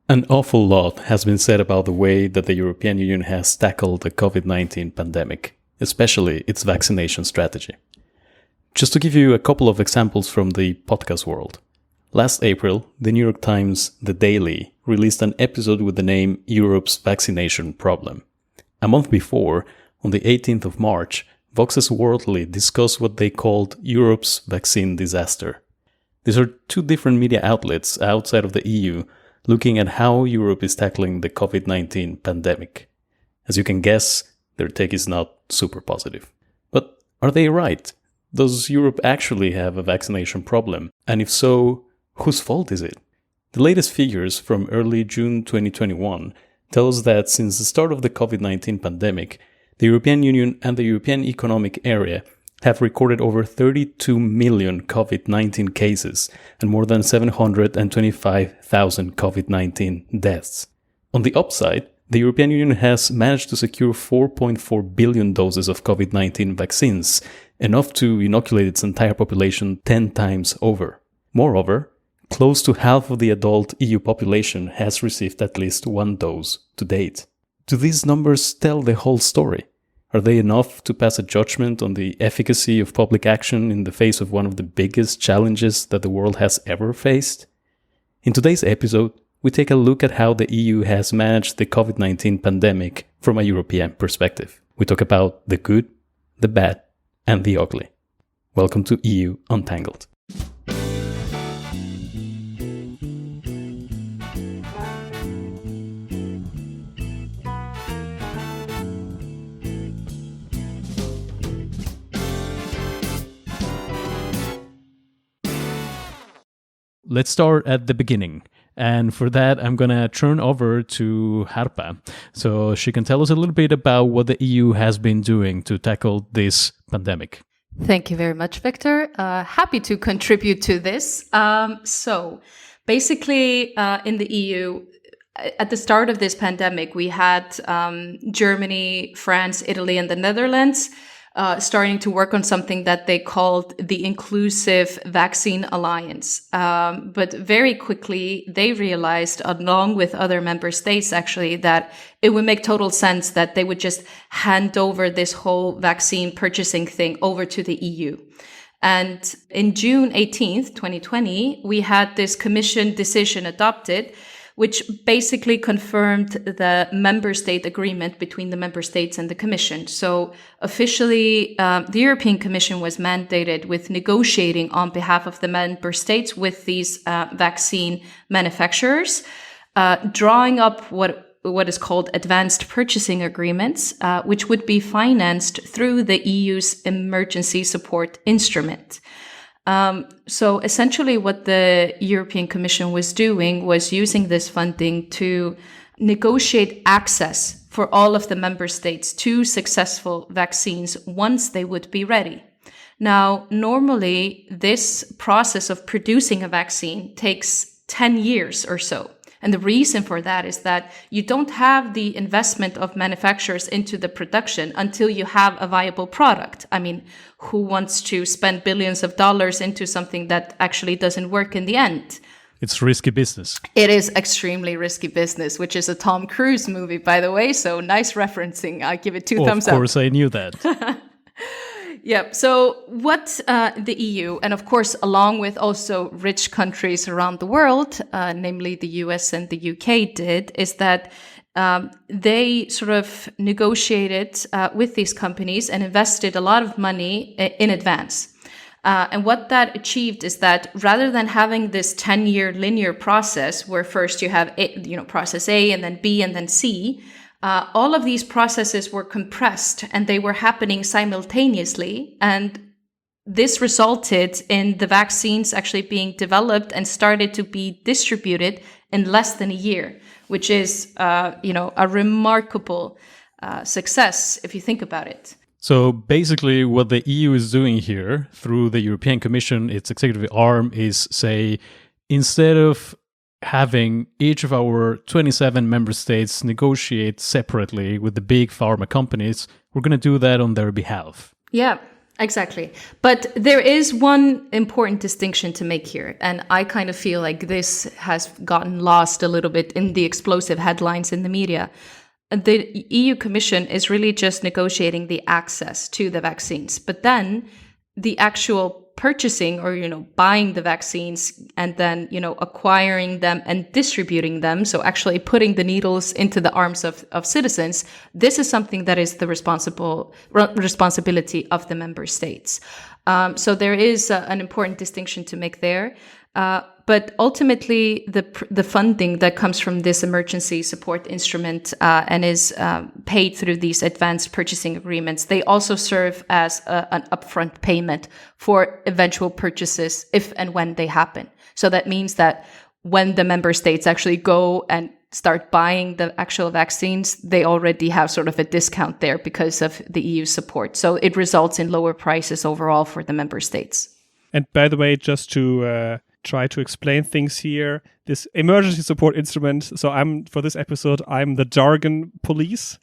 An awful lot has been said about the way that the European Union has tackled the COVID-19 pandemic, especially its vaccination strategy. Just to give you a couple of examples from the podcast world. Last April, the New York Times The Daily released an episode with the name Europe's Vaccination Problem. A month before, on the 18th of March, Vox's Worldly discussed what they called Europe's vaccine disaster. These are two different media outlets outside of the EU looking at how Europe is tackling the COVID-19 pandemic. As you can guess, their take is not super positive. But are they right? Does Europe actually have a vaccination problem? And if so, whose fault is it? The latest figures from early June 2021 tell us that since the start of the COVID-19 pandemic, the European Union and the European Economic Area have recorded over 32 million COVID-19 cases and more than 725,000 COVID-19 deaths. On the upside, the European Union has managed to secure 4.4 billion doses of COVID-19 vaccines, enough to inoculate its entire population 10 times over. Moreover, close to half of the adult EU population has received at least one dose to date. Do these numbers tell the whole story? Are they enough to pass a judgment on the efficacy of public action in the face of one of the biggest challenges that the world has ever faced? In today's episode, we take a look at how the EU has managed the COVID-19 pandemic from a European perspective. We talk about the good, the bad, and the ugly. Welcome to EU Untangled. Let's start at the beginning. And for that, I'm going to turn over to Harpa, so she can tell us a little bit about what the EU has been doing to tackle this pandemic. Thank you very much, Victor. Happy to contribute to this. So basically, in the EU, at the start of this pandemic, we had Germany, France, Italy, and the Netherlands starting to work on something that they called the Inclusive Vaccine Alliance. But very quickly, they realized, along with other member states, actually, that it would make total sense that they would just hand over this whole vaccine purchasing thing over to the EU. And in June 18th, 2020, we had this Commission decision adopted, which basically confirmed the member state agreement between the member states and the Commission. So officially, the European Commission was mandated with negotiating on behalf of the member states with these vaccine manufacturers, drawing up what is called advanced purchasing agreements, which would be financed through the EU's emergency support instrument. So essentially what the European Commission was doing was using this funding to negotiate access for all of the member states to successful vaccines once they would be ready. Now, normally this process of producing a vaccine takes 10 years or so. And the reason for that is that you don't have the investment of manufacturers into the production until you have a viable product. I mean, who wants to spend billions of dollars into something that actually doesn't work in the end? It's risky business. It is extremely risky business, which is a Tom Cruise movie, by the way. So nice referencing. I give it two thumbs up. Of course, I knew that. Yep. So what the EU, and of course, along with also rich countries around the world, namely the US and the UK did, is that they sort of negotiated with these companies and invested a lot of money in advance. And what that achieved is that rather than having this 10-year linear process where first you have process A and then B and then C, all of these processes were compressed and they were happening simultaneously. And this resulted in the vaccines actually being developed and started to be distributed in less than a year, which is, a remarkable success if you think about it. So basically what the EU is doing here through the European Commission, its executive arm, is say, instead of having each of our 27 member states negotiate separately with the big pharma companies, we're going to do that on their behalf. Yeah, Exactly. But there is one important distinction to make here. And I kind of feel like this has gotten lost a little bit in the explosive headlines in the media. The EU Commission is really just negotiating the access to the vaccines. But then the actual purchasing or, buying the vaccines and then, acquiring them and distributing them. So actually putting the needles into the arms of citizens. This is something that is the responsibility of the member states. So there is an important distinction to make there. But ultimately, the funding that comes from this emergency support instrument and is paid through these advanced purchasing agreements, they also serve as an upfront payment for eventual purchases if and when they happen. So that means that when the member states actually go and start buying the actual vaccines, they already have sort of a discount there because of the EU support. So it results in lower prices overall for the member states. And by the way, just to try to explain things here, this emergency support instrument. So for this episode, I'm the jargon police.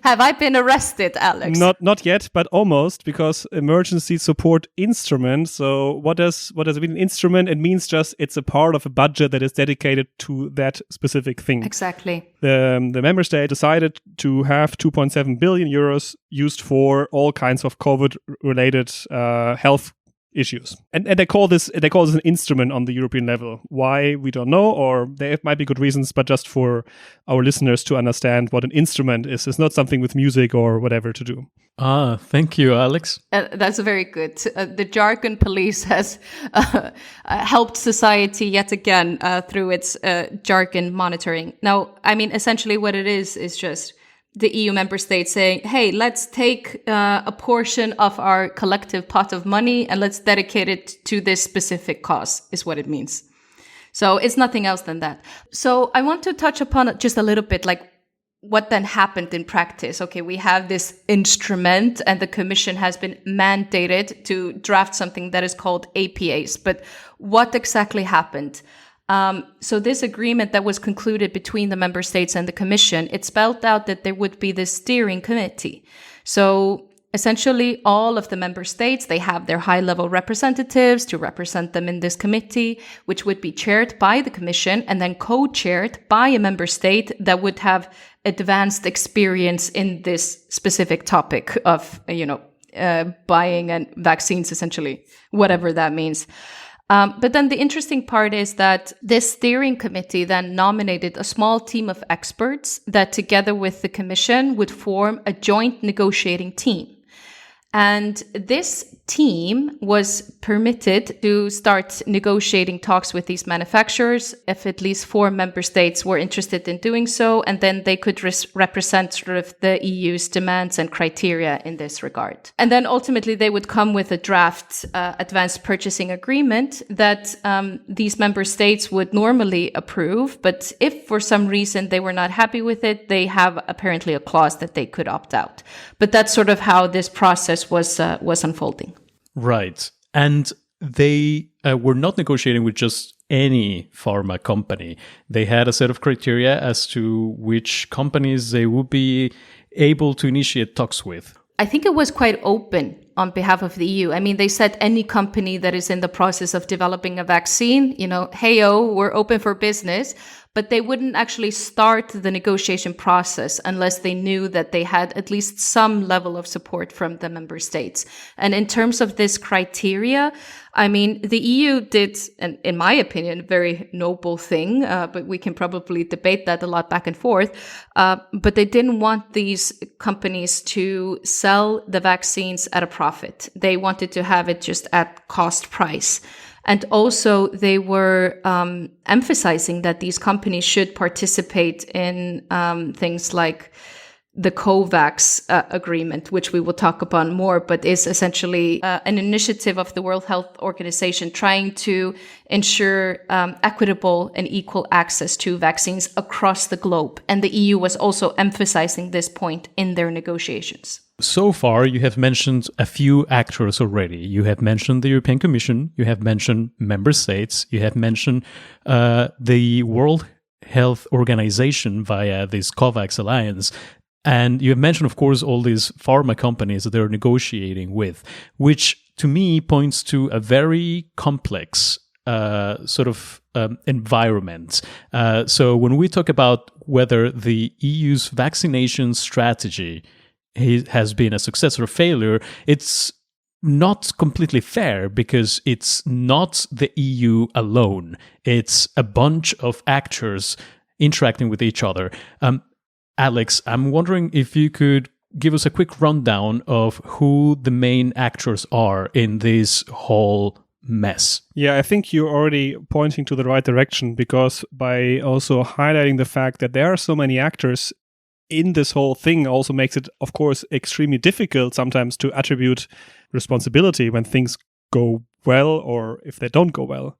Have I been arrested, Alex? Not yet, but almost, because emergency support instrument. So what does it mean? Instrument? It means just it's a part of a budget that is dedicated to that specific thing. Exactly. The member state decided to have 2.7 billion euros used for all kinds of COVID-related health issues, and they call this an instrument on the European level. Why, we don't know, or there might be good reasons, but just for our listeners to understand what an instrument is. It's not something with music or whatever to do. Thank you, Alex. That's very good. The jargon police has helped society yet again through its jargon monitoring. Now, I mean, essentially what it is just the EU member states saying, hey, let's take a portion of our collective pot of money and let's dedicate it to this specific cause, is what it means. So it's nothing else than that. So I want to touch upon it just a little bit, like what then happened in practice. Okay, we have this instrument and the Commission has been mandated to draft something that is called APAs. But what exactly happened? So this agreement that was concluded between the member states and the Commission, it spelled out that there would be this steering committee. So essentially all of the member states, they have their high-level representatives to represent them in this committee, which would be chaired by the Commission and then co-chaired by a member state that would have advanced experience in this specific topic of, buying and vaccines, essentially, whatever that means. But then the interesting part is that this steering committee then nominated a small team of experts that together with the Commission would form a joint negotiating team. And this team was permitted to start negotiating talks with these manufacturers if at least 4 member states were interested in doing so. And then they could represent sort of the EU's demands and criteria in this regard. And then ultimately they would come with a draft advanced purchasing agreement that these member states would normally approve. But if for some reason they were not happy with it, they have apparently a clause that they could opt out. But that's sort of how this process was unfolding. Right. And they were not negotiating with just any pharma company. They had a set of criteria as to which companies they would be able to initiate talks with. I think it was quite open on behalf of the EU. I mean, they said any company that is in the process of developing a vaccine, hey-o, we're open for business. But they wouldn't actually start the negotiation process unless they knew that they had at least some level of support from the member states. And in terms of this criteria, I mean, the EU did, in my opinion, a very noble thing, but we can probably debate that a lot back and forth. But they didn't want these companies to sell the vaccines at a profit. They wanted to have it just at cost price. And also they were emphasizing that these companies should participate in things like the COVAX agreement, which we will talk about more, but is essentially an initiative of the World Health Organization trying to ensure equitable and equal access to vaccines across the globe. And the EU was also emphasizing this point in their negotiations. So far, you have mentioned a few actors already. You have mentioned the European Commission, you have mentioned member states, you have mentioned the World Health Organization via this COVAX alliance. And you have mentioned, of course, all these pharma companies that they're negotiating with, which to me points to a very complex environment. So when we talk about whether the EU's vaccination strategy has been a success or a failure, it's not completely fair because it's not the EU alone. It's a bunch of actors interacting with each other. Alex, I'm wondering if you could give us a quick rundown of who the main actors are in this whole mess. Yeah, I think you're already pointing to the right direction, because by also highlighting the fact that there are so many actors in this whole thing also makes it, of course, extremely difficult sometimes to attribute responsibility when things go well or if they don't go well.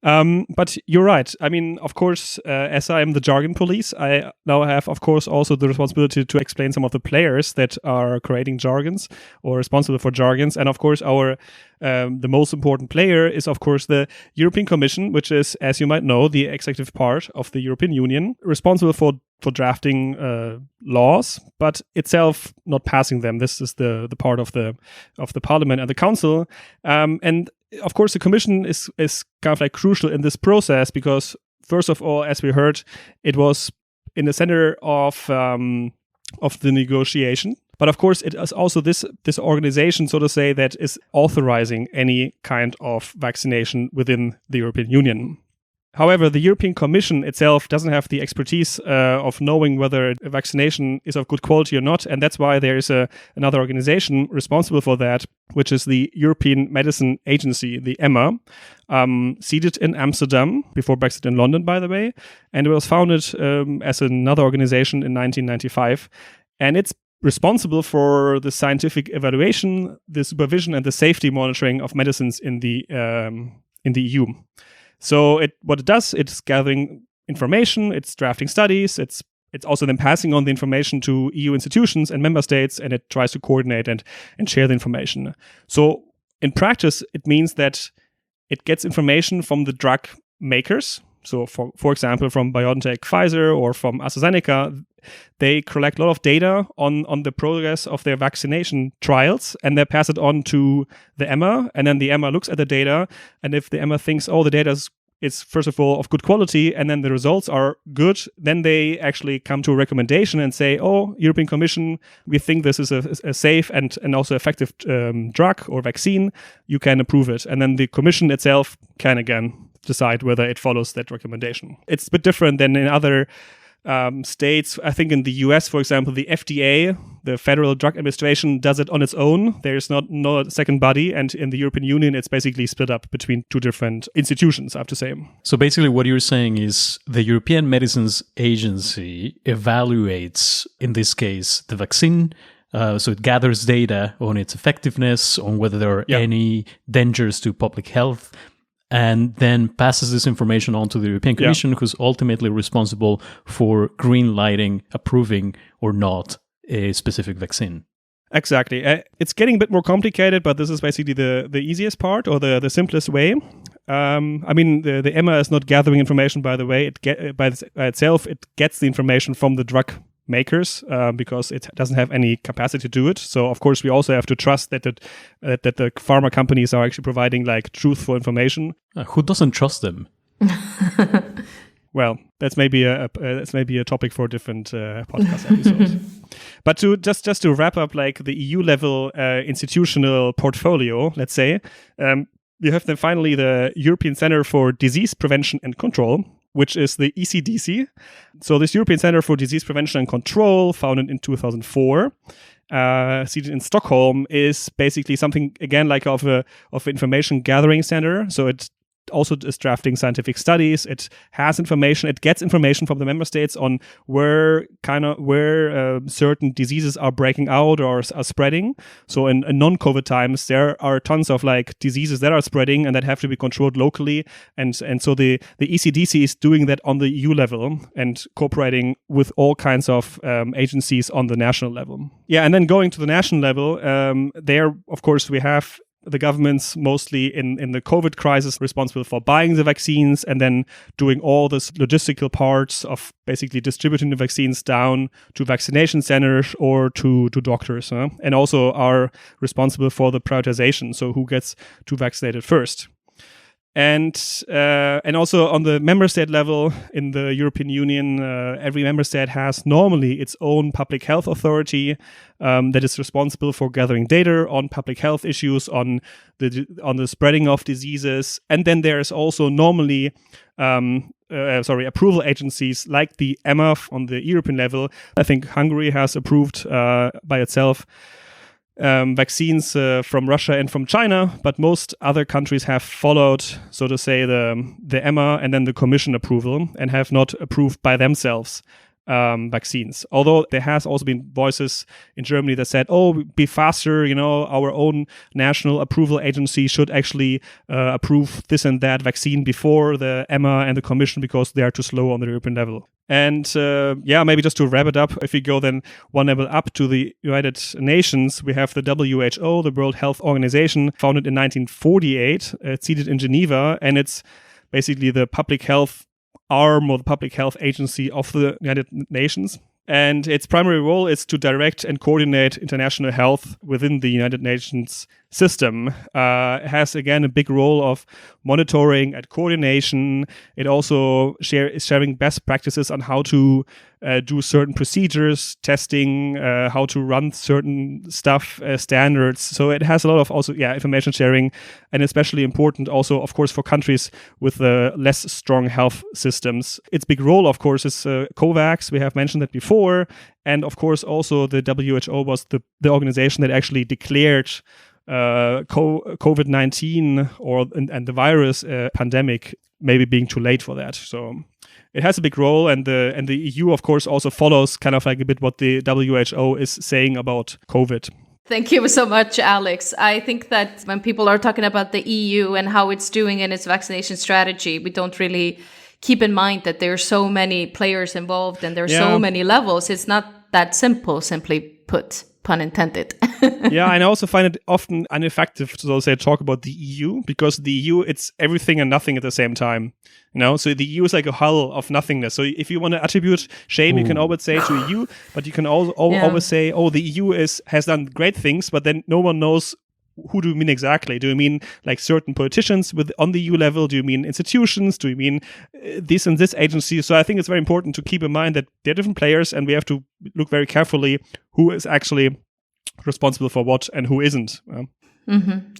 But you're right. I mean, of course, as I am the jargon police, I now have, of course, also the responsibility to explain some of the players that are creating jargons or responsible for jargons. And of course, the most important player is, of course, the European Commission, which is, as you might know, the executive part of the European Union, responsible for drafting laws, but itself not passing them. This is the part of the Parliament and the Council. And of course, the Commission is kind of like crucial in this process because, first of all, as we heard, it was in the center of the negotiation. But of course, it is also this organization, so to say, that is authorizing any kind of vaccination within the European Union. However, the European Commission itself doesn't have the expertise of knowing whether a vaccination is of good quality or not. And that's why there is another organization responsible for that, which is the European Medicine Agency, the EMA, seated in Amsterdam, before Brexit in London, by the way. And it was founded as another organization in 1995. And it's responsible for the scientific evaluation, the supervision, and the safety monitoring of medicines in the EU. So what it does, it's gathering information, it's drafting studies, it's also then passing on the information to EU institutions and member states, and it tries to coordinate and share the information. So in practice, it means that it gets information from the drug makers. So for example, from BioNTech, Pfizer, or from AstraZeneca, they collect a lot of data on the progress of their vaccination trials, and they pass it on to the EMA, and then the EMA looks at the data, and if the EMA thinks, the data is first of all of good quality, and then the results are good, then they actually come to a recommendation and say, European Commission, we think this is a safe and also effective drug or vaccine, you can approve it. And then the Commission itself can again decide whether it follows that recommendation. It's a bit different than in other states. I think in the US, for example, the FDA, the Federal Drug Administration, does it on its own. There's no second body. And in the European Union, it's basically split up between two different institutions, I have to say. So basically what you're saying is the European Medicines Agency evaluates, in this case, the vaccine. So it gathers data on its effectiveness, on whether there are any dangers to public health, and then passes this information on to the European Commission, who's ultimately responsible for green lighting, approving or not a specific vaccine. Exactly. It's getting a bit more complicated, but this is basically the easiest part, or the simplest way. I mean, the EMA is not gathering information, by the way. By itself, it gets the information from the drug makers because it doesn't have any capacity to do it. So of course we also have to trust that the pharma companies are actually providing like truthful information. Who doesn't trust them? Well, that's maybe a topic for a different podcast episode. But just to wrap up, like the EU level institutional portfolio, let's say, you have then finally the European Centre for Disease Prevention and Control, which is the ECDC. So this European Centre for Disease Prevention and Control, founded in 2004, seated in Stockholm, is basically something, again, like of an information gathering center. So it also is drafting scientific studies. It has information. It gets information from the member states on where certain diseases are breaking out or are spreading. So in non-COVID times, there are tons of like diseases that are spreading and that have to be controlled locally. And so the ECDC is doing that on the EU level and cooperating with all kinds of agencies on the national level. Yeah, and then going to the national level, there, of course, we have the governments mostly in the COVID crisis responsible for buying the vaccines and then doing all this logistical parts of basically distributing the vaccines down to vaccination centers or to doctors, and also are responsible for the prioritization. So who gets to vaccinated first? And also on the member state level in the European Union, every member state has normally its own public health authority that is responsible for gathering data on public health issues, on the spreading of diseases. And then there is also normally approval agencies like the EMA on the European level. I think Hungary has approved by itself vaccines from Russia and from China, but most other countries have followed, so to say, the EMA and then the Commission approval and have not approved by themselves vaccines. Although there has also been voices in Germany that said, oh, be faster, our own national approval agency should actually approve this and that vaccine before the EMA and the Commission because they are too slow on the European level. And maybe just to wrap it up, if we go then one level up to the United Nations, we have the WHO, the World Health Organization, founded in 1948. It's seated in Geneva, and it's basically the public health arm or the public health agency of the United Nations. And its primary role is to direct and coordinate international health within the United Nations system. It has, again, a big role of monitoring and coordination. It also is sharing best practices on how to do certain procedures, testing, how to run certain stuff, standards. So it has a lot of also, information sharing, and especially important also, of course, for countries with less strong health systems. Its big role, of course, is COVAX. We have mentioned that before. And of course, also the WHO was the organization that actually declared COVID-19 and the virus pandemic maybe being too late for that. So it has a big role, and the EU, of course, also follows kind of like a bit what the WHO is saying about COVID. Thank you so much, Alex. I think that when people are talking about the EU and how it's doing in its vaccination strategy, we don't really keep in mind that there are so many players involved and there are so many levels. It's not that simple, simply put. Pun intended. Yeah, and I also find it often ineffective to, so say, talk about the EU, because the EU, it's everything and nothing at the same time. So the EU is like a hull of nothingness. So if you want to attribute shame, you can always say to EU, but you can also always say, oh, the EU has done great things, but then no one knows who do you mean exactly? Do you mean like certain politicians on the EU level? Do you mean institutions? Do you mean this and this agency? So I think it's very important to keep in mind that there are different players, and we have to look very carefully who is actually responsible for what and who isn't.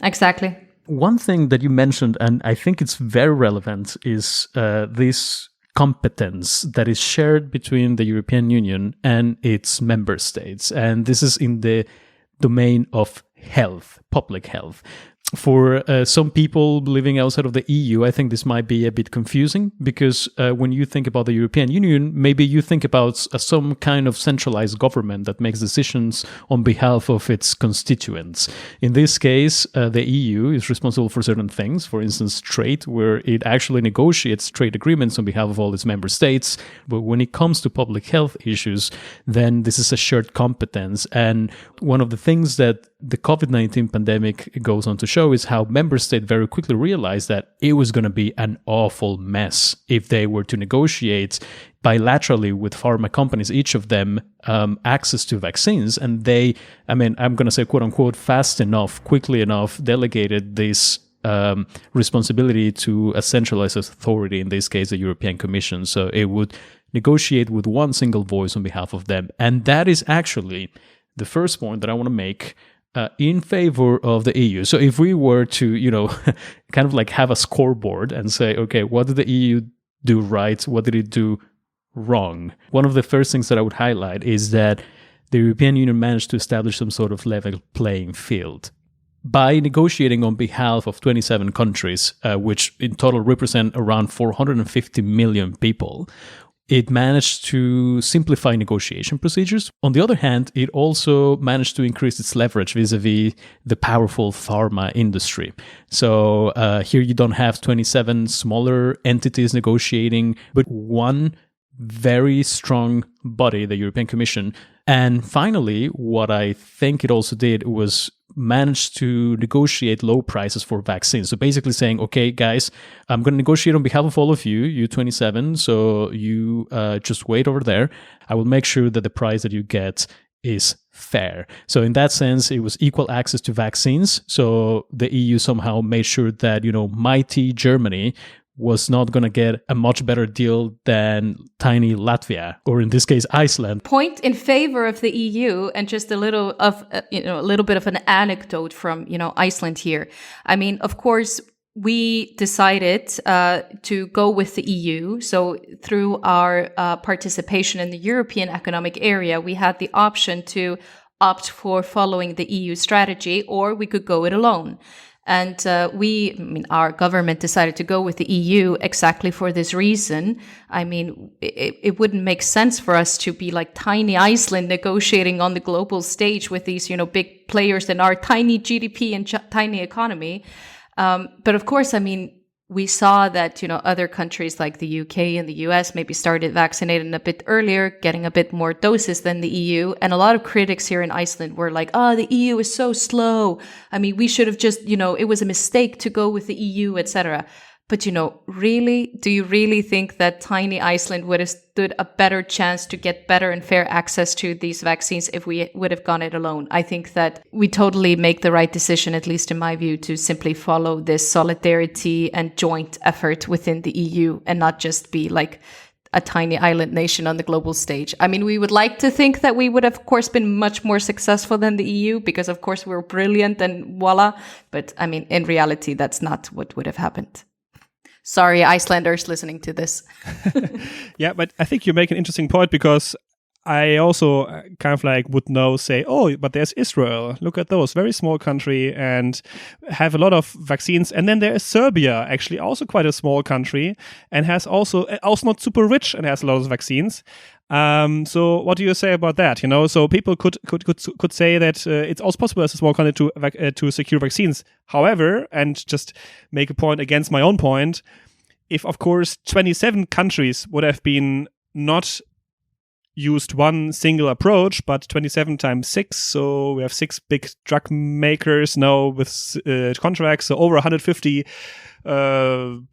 Exactly. One thing that you mentioned, and I think it's very relevant, is this competence that is shared between the European Union and its member states. And this is in the domain of health, public health. For some people living outside of the EU, I think this might be a bit confusing, because when you think about the European Union, maybe you think about some kind of centralized government that makes decisions on behalf of its constituents. In this case, the EU is responsible for certain things, for instance, trade, where it actually negotiates trade agreements on behalf of all its member states. But when it comes to public health issues, then this is a shared competence. And one of the things that the COVID-19 pandemic goes on to show is how member states very quickly realized that it was going to be an awful mess if they were to negotiate bilaterally with pharma companies, each of them access to vaccines. And I'm going to say, quote unquote, fast enough, quickly enough, delegated this responsibility to a centralized authority, in this case, the European Commission. So it would negotiate with one single voice on behalf of them. And that is actually the first point that I want to make in favor of the EU. So if we were to, kind of like have a scoreboard and say, okay, what did the EU do right? What did it do wrong? One of the first things that I would highlight is that the European Union managed to establish some sort of level playing field. By negotiating on behalf of 27 countries, which in total represent around 450 million people, it managed to simplify negotiation procedures. On the other hand, it also managed to increase its leverage vis-a-vis the powerful pharma industry. So here you don't have 27 smaller entities negotiating, but one very strong body, the European Commission. And finally, what I think it also did was managed to negotiate low prices for vaccines. So basically saying, okay, guys, I'm going to negotiate on behalf of all of you, you 27, so you just wait over there. I will make sure that the price that you get is fair. So in that sense, it was equal access to vaccines. So the EU somehow made sure that, mighty Germany was not going to get a much better deal than tiny Latvia, or in this case, Iceland. Point in favor of the EU, and just a little bit of an anecdote from, Iceland here. I mean, of course, we decided to go with the EU. So through our participation in the European Economic Area, we had the option to opt for following the EU strategy, or we could go it alone. And our government decided to go with the EU exactly for this reason. I mean, it wouldn't make sense for us to be like tiny Iceland negotiating on the global stage with these, big players in our tiny GDP and tiny economy. But of course, I mean, we saw that, other countries like the UK and the US maybe started vaccinating a bit earlier, getting a bit more doses than the EU. And a lot of critics here in Iceland were like, oh, the EU is so slow. I mean, we should have just, it was a mistake to go with the EU, etc. But, really, do you really think that tiny Iceland would have stood a better chance to get better and fair access to these vaccines if we would have gone it alone? I think that we totally make the right decision, at least in my view, to simply follow this solidarity and joint effort within the EU and not just be like a tiny island nation on the global stage. I mean, we would like to think that we would have, of course, been much more successful than the EU because, of course, we're brilliant and voila. But I mean, in reality, that's not what would have happened. Sorry, Icelanders listening to this. Yeah, but I think you make an interesting point, because I also kind of like would say, oh, but there's Israel. Look at those, very small country and have a lot of vaccines. And then there is Serbia, actually also quite a small country and has also not super rich and has a lot of vaccines. So what do you say about that? So people could say that it's also possible as a small country to secure vaccines. However, and just make a point against my own point, if of course 27 countries would have been not used one single approach, but 27 times 6, so we have 6 big drug makers now with contracts, so over 150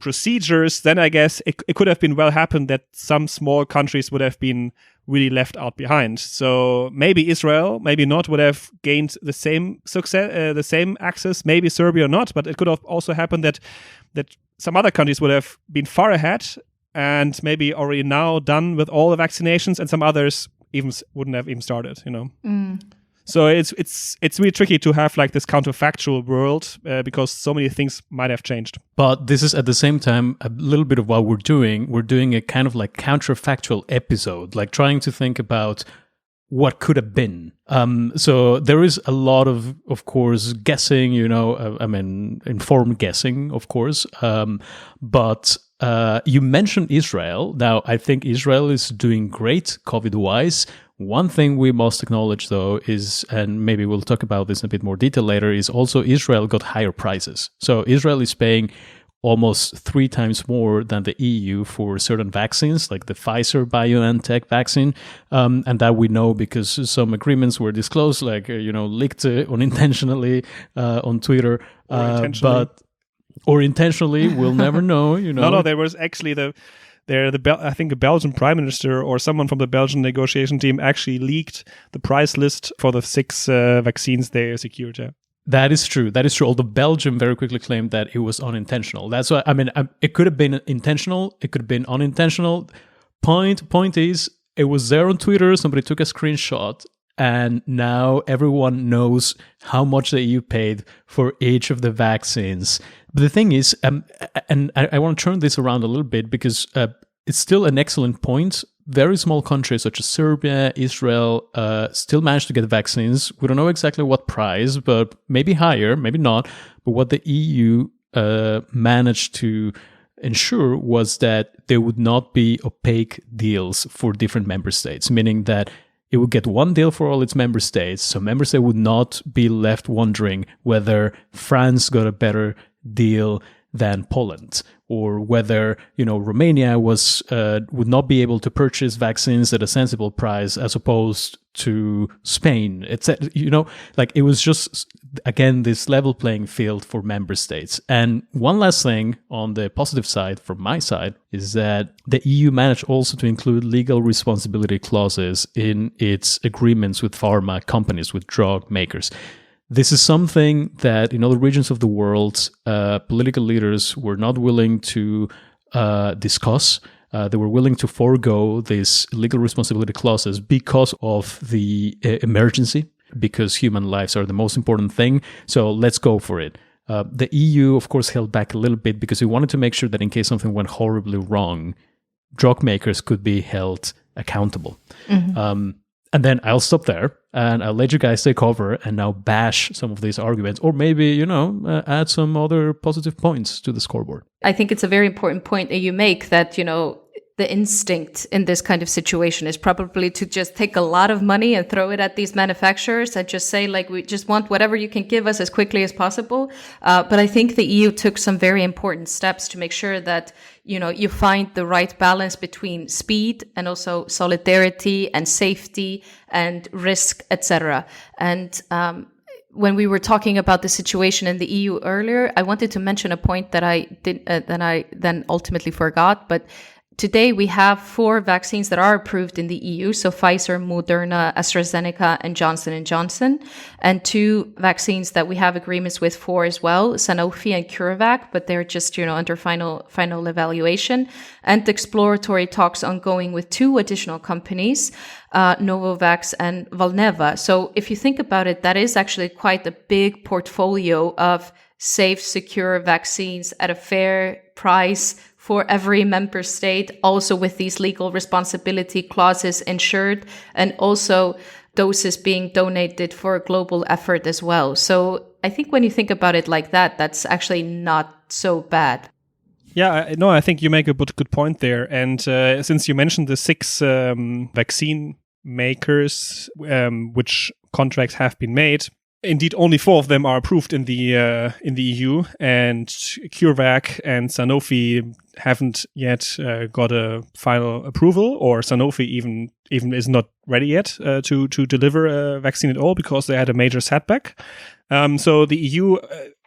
procedures, then I guess it could have been well happened that some small countries would have been really left out behind. So maybe Israel, maybe not, would have gained the same success, the same access, maybe Serbia not, but it could have also happened that some other countries would have been far ahead and maybe already now done with all the vaccinations, and some others even wouldn't have even started, So it's really tricky to have like this counterfactual world because so many things might have changed. But this is at the same time a little bit of what we're doing. We're doing a kind of like counterfactual episode, like trying to think about what could have been. So there is a lot of course, guessing, informed guessing, of course. But you mentioned Israel. Now, I think Israel is doing great COVID-wise. One thing we must acknowledge, though, is, and maybe we'll talk about this in a bit more detail later, is also Israel got higher prices. So Israel is paying almost 3 times more than the EU for certain vaccines, like the Pfizer-BioNTech vaccine. And that we know because some agreements were disclosed, like, leaked unintentionally on Twitter. Or intentionally, we'll never know, No, there was actually I think a Belgian prime minister or someone from the Belgian negotiation team actually leaked the price list for the 6 vaccines they secured. Yeah. That is true. Although Belgium very quickly claimed that it was unintentional. That's why, it could have been intentional. It could have been unintentional. Point is, it was there on Twitter. Somebody took a screenshot. And now everyone knows how much the EU paid for each of the vaccines. But the thing is, and I want to turn this around a little bit because it's still an excellent point. Very small countries such as Serbia, Israel, still managed to get vaccines. We don't know exactly what price, but maybe higher, maybe not. But what the EU managed to ensure was that there would not be opaque deals for different member states, meaning that it would get one deal for all its member states. So member states would not be left wondering whether France got a better deal than Poland, or whether Romania would not be able to purchase vaccines at a sensible price as opposed to Spain. It was just, again, this level playing field for member states. And one last thing on the positive side, from my side, is that the EU managed also to include legal responsibility clauses in its agreements with pharma companies, with drug makers. This is something that in other regions of the world, political leaders were not willing to discuss. They were willing to forego these legal responsibility clauses because of the emergency, because human lives are the most important thing. So let's go for it. The EU, of course, held back a little bit because we wanted to make sure that in case something went horribly wrong, drug makers could be held accountable. Mm-hmm. And then I'll stop there and I'll let you guys take over and now bash some of these arguments, or maybe, add some other positive points to the scoreboard. I think it's a very important point that you make, that, the instinct in this kind of situation is probably to just take a lot of money and throw it at these manufacturers and just say, like, we just want whatever you can give us as quickly as possible. But I think the EU took some very important steps to make sure that, you find the right balance between speed and also solidarity and safety and risk, etc. And when we were talking about the situation in the EU earlier, I wanted to mention a point that I then ultimately forgot, but today, we have 4 vaccines that are approved in the EU, so Pfizer, Moderna, AstraZeneca, and Johnson & Johnson, and 2 vaccines that we have agreements with for as well, Sanofi and CureVac, but they're just, under final evaluation, and exploratory talks ongoing with 2 additional companies, Novavax and Valneva. So if you think about it, that is actually quite a big portfolio of safe, secure vaccines at a fair price for every member state, also with these legal responsibility clauses ensured, and also doses being donated for a global effort as well. So I think when you think about it like that, that's actually not so bad. Yeah, no, I think you make a good point there. And since you mentioned the 6 vaccine makers, which contracts have been made, indeed, only 4 of them are approved in the EU, and CureVac and Sanofi haven't yet got a final approval, or Sanofi even is not ready yet to deliver a vaccine at all because they had a major setback. So the EU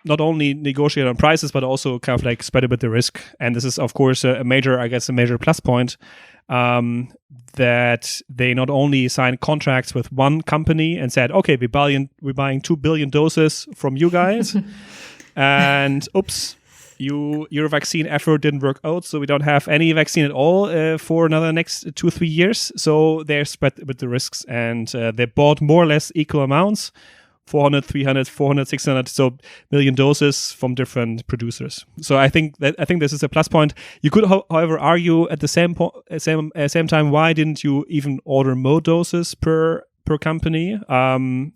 not only negotiated on prices, but also kind of like spread a bit the risk. And this is, of course, a major plus point. That they not only signed contracts with one company and said, okay, we're buying 2 billion doses from you guys, and oops, your vaccine effort didn't work out, so we don't have any vaccine at all for another next 2-3 years. So they're spread with the risks, and they bought more or less equal amounts, 400, 300, 400, 600, so million doses from different producers. So I think this is a plus point. You could, however, argue at the same time, why didn't you even order more doses per company?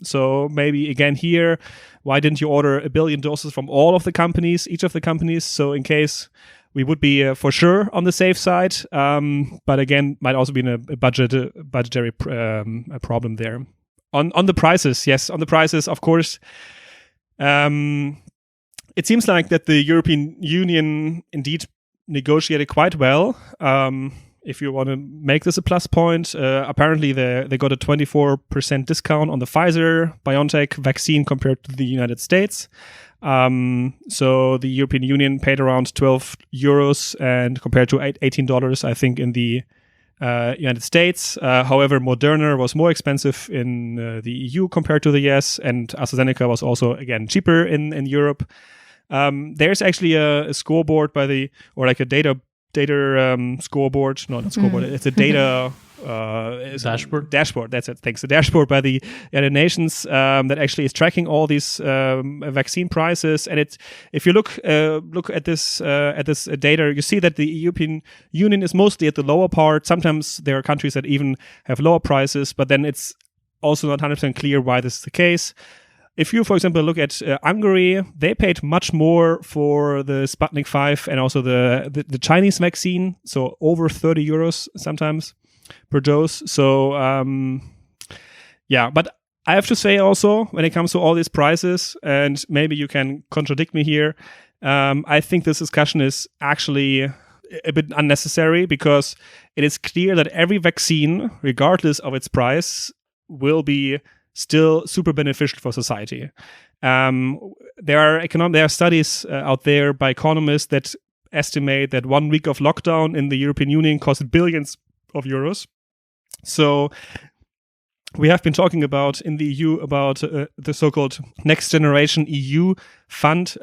So maybe again here, why didn't you order 1 billion doses from all of the companies, each of the companies? So in case we would be for sure on the safe side, but again, might also be a budgetary problem there. On the prices, yes, on the prices, of course. It seems like that the European Union indeed negotiated quite well. If you want to make this a plus point, apparently they got a 24% discount on the Pfizer-BioNTech vaccine compared to the United States. So the European Union paid around 12 euros and compared to $18, I think, in the United States. However, Moderna was more expensive in the EU compared to the US, and AstraZeneca was also, again, cheaper in Europe. There's actually a scoreboard a data scoreboard. No, not scoreboard. It's a data dashboard. That's it. Thanks. A dashboard by the United Nations that actually is tracking all these vaccine prices. And if you look at this data, you see that the European Union is mostly at the lower part. Sometimes there are countries that even have lower prices, but then it's also not 100% clear why this is the case. If you, for example, look at Hungary, they paid much more for the Sputnik 5 and also the Chinese vaccine, so over 30 euros sometimes per dose. So, but I have to say also, when it comes to all these prices, and maybe you can contradict me here, I think this discussion is actually a bit unnecessary, because it is clear that every vaccine, regardless of its price, will be still super beneficial for society. There are studies out there by economists that estimate that 1 week of lockdown in the European Union cost billions of euros. So we have been talking about in the EU about the so-called Next Generation EU fund,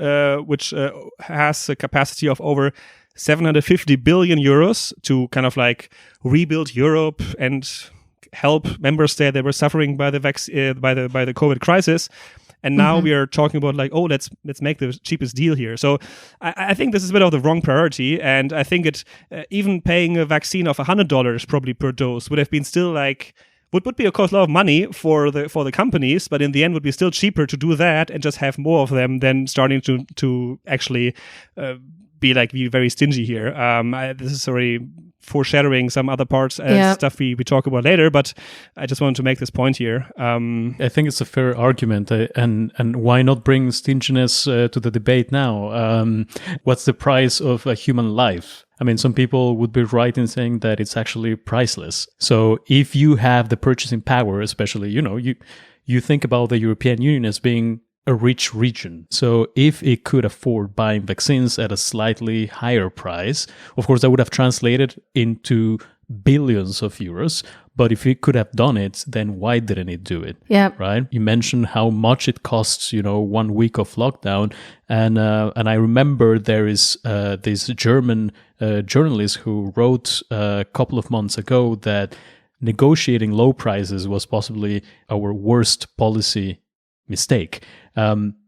which has a capacity of over 750 billion euros to kind of like rebuild Europe and help member states that were suffering by the by the COVID crisis. And now we are talking about like, oh, let's make the cheapest deal here. So I think this is a bit of the wrong priority, and I think it even paying a vaccine of $100 probably per dose would have been still like would be of course a lot of money for the companies, but in the end would be still cheaper to do that and just have more of them than starting to actually be very stingy here. This is already foreshadowing some other parts and stuff we talk about later, but I just wanted to make this point here. I think it's a fair argument, and why not bring stinginess to the debate now? What's the price of a human life? I mean, some people would be right in saying that it's actually priceless. So if you have the purchasing power, especially, you think about the European Union as being a rich region. So if it could afford buying vaccines at a slightly higher price, of course, that would have translated into billions of euros. But if it could have done it, then why didn't it do it? Yeah. Right. You mentioned how much it costs, 1 week of lockdown. And I remember there is this German journalist who wrote a couple of months ago that negotiating low prices was possibly our worst policy mistake.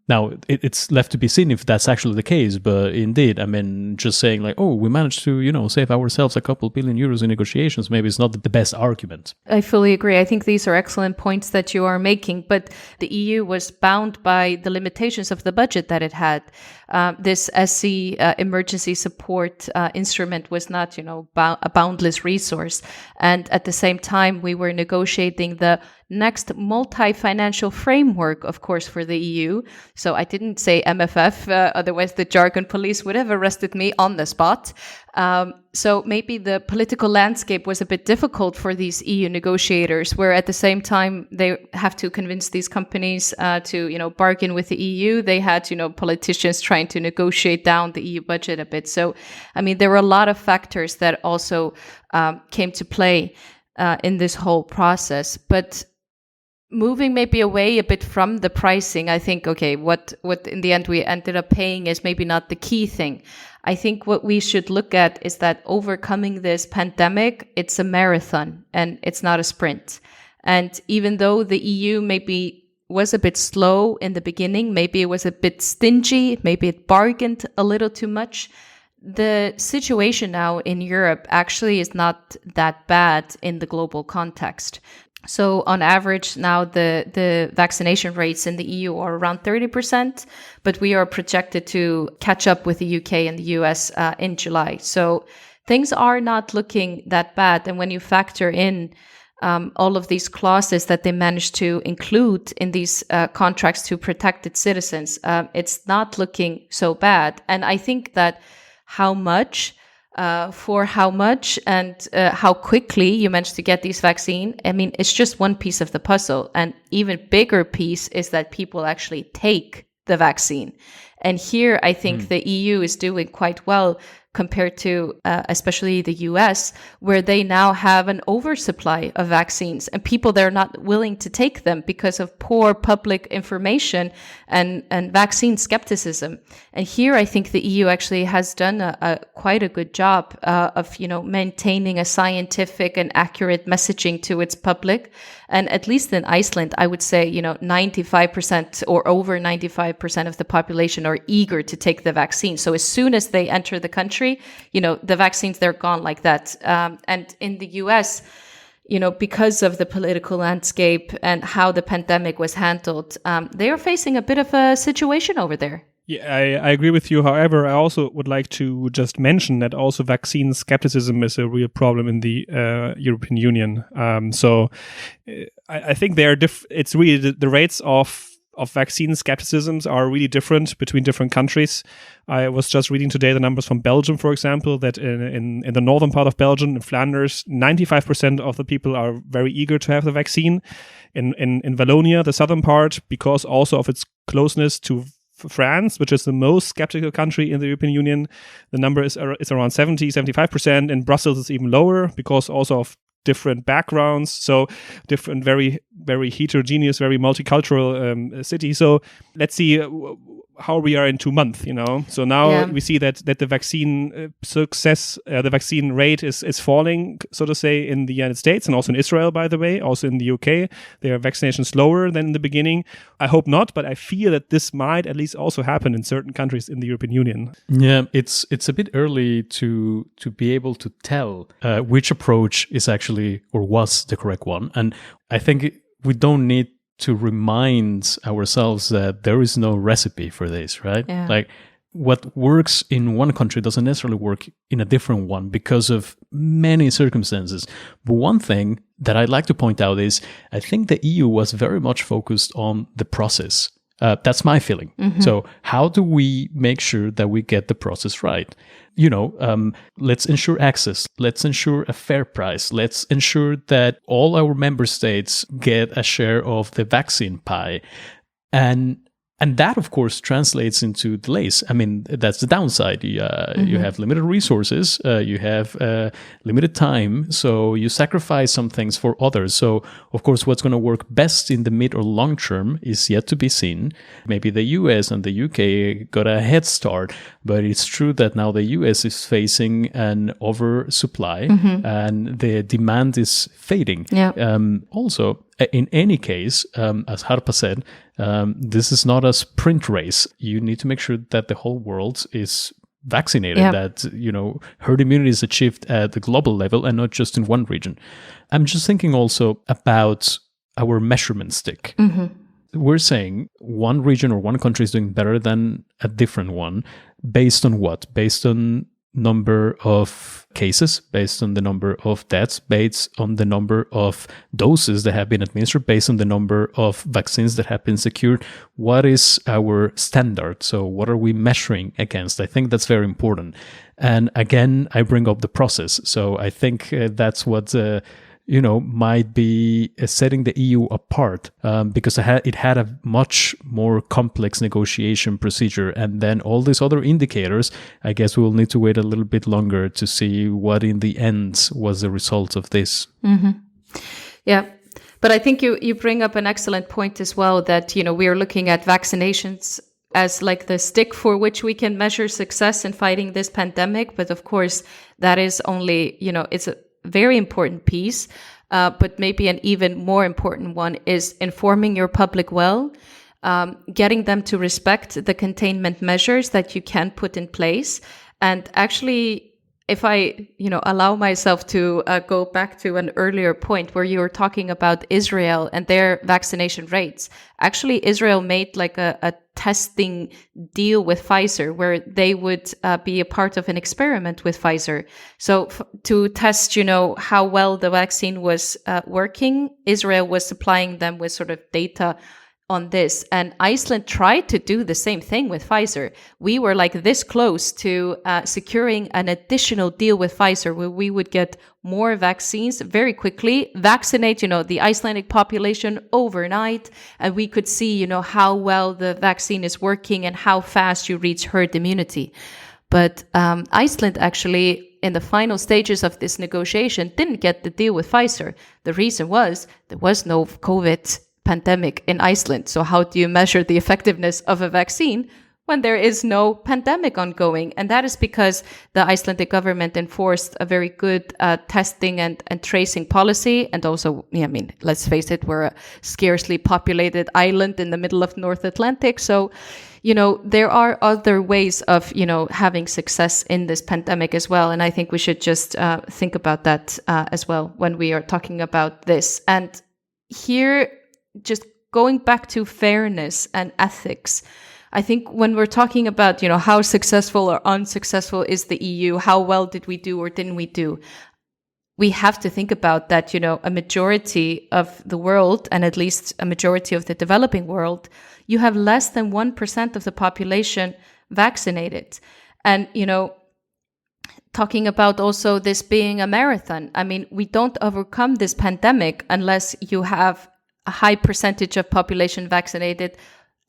Now, it's left to be seen if that's actually the case, but indeed, I mean, just saying like, oh, we managed to, save ourselves a couple billion euros in negotiations, maybe it's not the best argument. I fully agree. I think these are excellent points that you are making, but the EU was bound by the limitations of the budget that it had. This SC emergency support instrument was not, a boundless resource. And at the same time, we were negotiating the next multi-financial framework, of course, for the EU. So I didn't say MFF, otherwise the jargon police would have arrested me on the spot. So maybe the political landscape was a bit difficult for these EU negotiators, where at the same time they have to convince these companies to, bargain with the EU. They had, politicians trying to negotiate down the EU budget a bit. So, I mean, there were a lot of factors that also came to play in this whole process. But moving maybe away a bit from the pricing, I think, okay, what in the end we ended up paying is maybe not the key thing. I think what we should look at is that overcoming this pandemic, it's a marathon and it's not a sprint. And even though the EU maybe was a bit slow in the beginning, maybe it was a bit stingy, maybe it bargained a little too much, the situation now in Europe actually is not that bad in the global context. So on average now the vaccination rates in the EU are around 30%, but we are projected to catch up with the UK and the US in July. So things are not looking that bad. And when you factor in all of these clauses that they managed to include in these contracts to protect its citizens, it's not looking so bad. And I think that how much, for how much and how quickly you managed to get these vaccines, I mean, it's just one piece of the puzzle. And even bigger piece is that people actually take the vaccine. And here, I think the EU is doing quite well compared to especially the US, where they now have an oversupply of vaccines and people, they're not willing to take them because of poor public information and vaccine skepticism. And here I think the EU actually has done quite a good job of, maintaining a scientific and accurate messaging to its public. And at least in Iceland, I would say, 95% or over 95% of the population are eager to take the vaccine. So as soon as they enter the country, the vaccines, they're gone like that. And in the US, because of the political landscape and how the pandemic was handled, they are facing a bit of a situation over there. Yeah, I agree with you. However, I also would like to just mention that also vaccine skepticism is a real problem in the European Union. So I think it's really the rates of of vaccine skepticisms are really different between different countries. I was just reading today the numbers from Belgium, for example, that in the northern part of Belgium, in Flanders, 95% of the people are very eager to have the vaccine. In Wallonia, the southern part, because also of its closeness to France, which is the most skeptical country in the European Union, the number is around 75%. In Brussels, it's even lower because also of different backgrounds, so different, very, very heterogeneous, very multicultural city. So let's see how we are in 2 months, So now we see that the vaccine success, the vaccine rate is falling, so to say, in the United States and also in Israel, by the way, also in the UK. Their vaccination slower than in the beginning. I hope not, but I fear that this might at least also happen in certain countries in the European Union. Yeah, it's a bit early to be able to tell which approach is actually or was the correct one. And I think we don't need to remind ourselves that there is no recipe for this, right? Yeah. Like what works in one country doesn't necessarily work in a different one because of many circumstances. But one thing that I'd like to point out is I think the EU was very much focused on the process. That's my feeling. Mm-hmm. So how do we make sure that we get the process right? Let's ensure access. Let's ensure a fair price. Let's ensure that all our member states get a share of the vaccine pie. And that, of course, translates into delays. I mean, that's the downside. You have limited resources, you have limited time, so you sacrifice some things for others. So, of course, what's going to work best in the mid or long term is yet to be seen. Maybe the US and the UK got a head start, but it's true that now the US is facing an oversupply and the demand is fading. Yeah. Also, in any case, as Harpa said, this is not a sprint race. You need to make sure that the whole world is vaccinated, that, herd immunity is achieved at the global level and not just in one region. I'm just thinking also about our measurement stick. We're saying one region or one country is doing better than a different one based on what? Based on number of cases, based on the number of deaths, based on the number of doses that have been administered, based on the number of vaccines that have been secured. What is our standard? So what are we measuring against? I think that's very important. And again, I bring up the process. So I think that's what might be setting the EU apart because it had a much more complex negotiation procedure. And then all these other indicators, I guess we will need to wait a little bit longer to see what in the end was the result of this. Yeah. But I think you bring up an excellent point as well, that, we are looking at vaccinations as like the stick for which we can measure success in fighting this pandemic. But of course, that is only, it's a very important piece, but maybe an even more important one is informing your public well, getting them to respect the containment measures that you can put in place. And actually, if I, allow myself to go back to an earlier point where you were talking about Israel and their vaccination rates, actually Israel made like a testing deal with Pfizer where they would be a part of an experiment with Pfizer. So to test, how well the vaccine was working, Israel was supplying them with sort of data on this. And Iceland tried to do the same thing with Pfizer. We were like this close to securing an additional deal with Pfizer where we would get more vaccines very quickly, vaccinate, the Icelandic population overnight. And we could see, how well the vaccine is working and how fast you reach herd immunity. But Iceland actually, in the final stages of this negotiation, didn't get the deal with Pfizer. The reason was there was no COVID pandemic in Iceland. So how do you measure the effectiveness of a vaccine when there is no pandemic ongoing? And that is because the Icelandic government enforced a very good testing and tracing policy. And also, let's face it, we're a scarcely populated island in the middle of North Atlantic. So, there are other ways of, having success in this pandemic as well. And I think we should just think about that as well when we are talking about this. And here, just going back to fairness and ethics, I think when we're talking about, how successful or unsuccessful is the EU, how well did we do or didn't we do? we have to think about that, a majority of the world, and at least a majority of the developing world, you have less than 1% of the population vaccinated. And, talking about also this being a marathon, I mean, we don't overcome this pandemic unless you have a high percentage of population vaccinated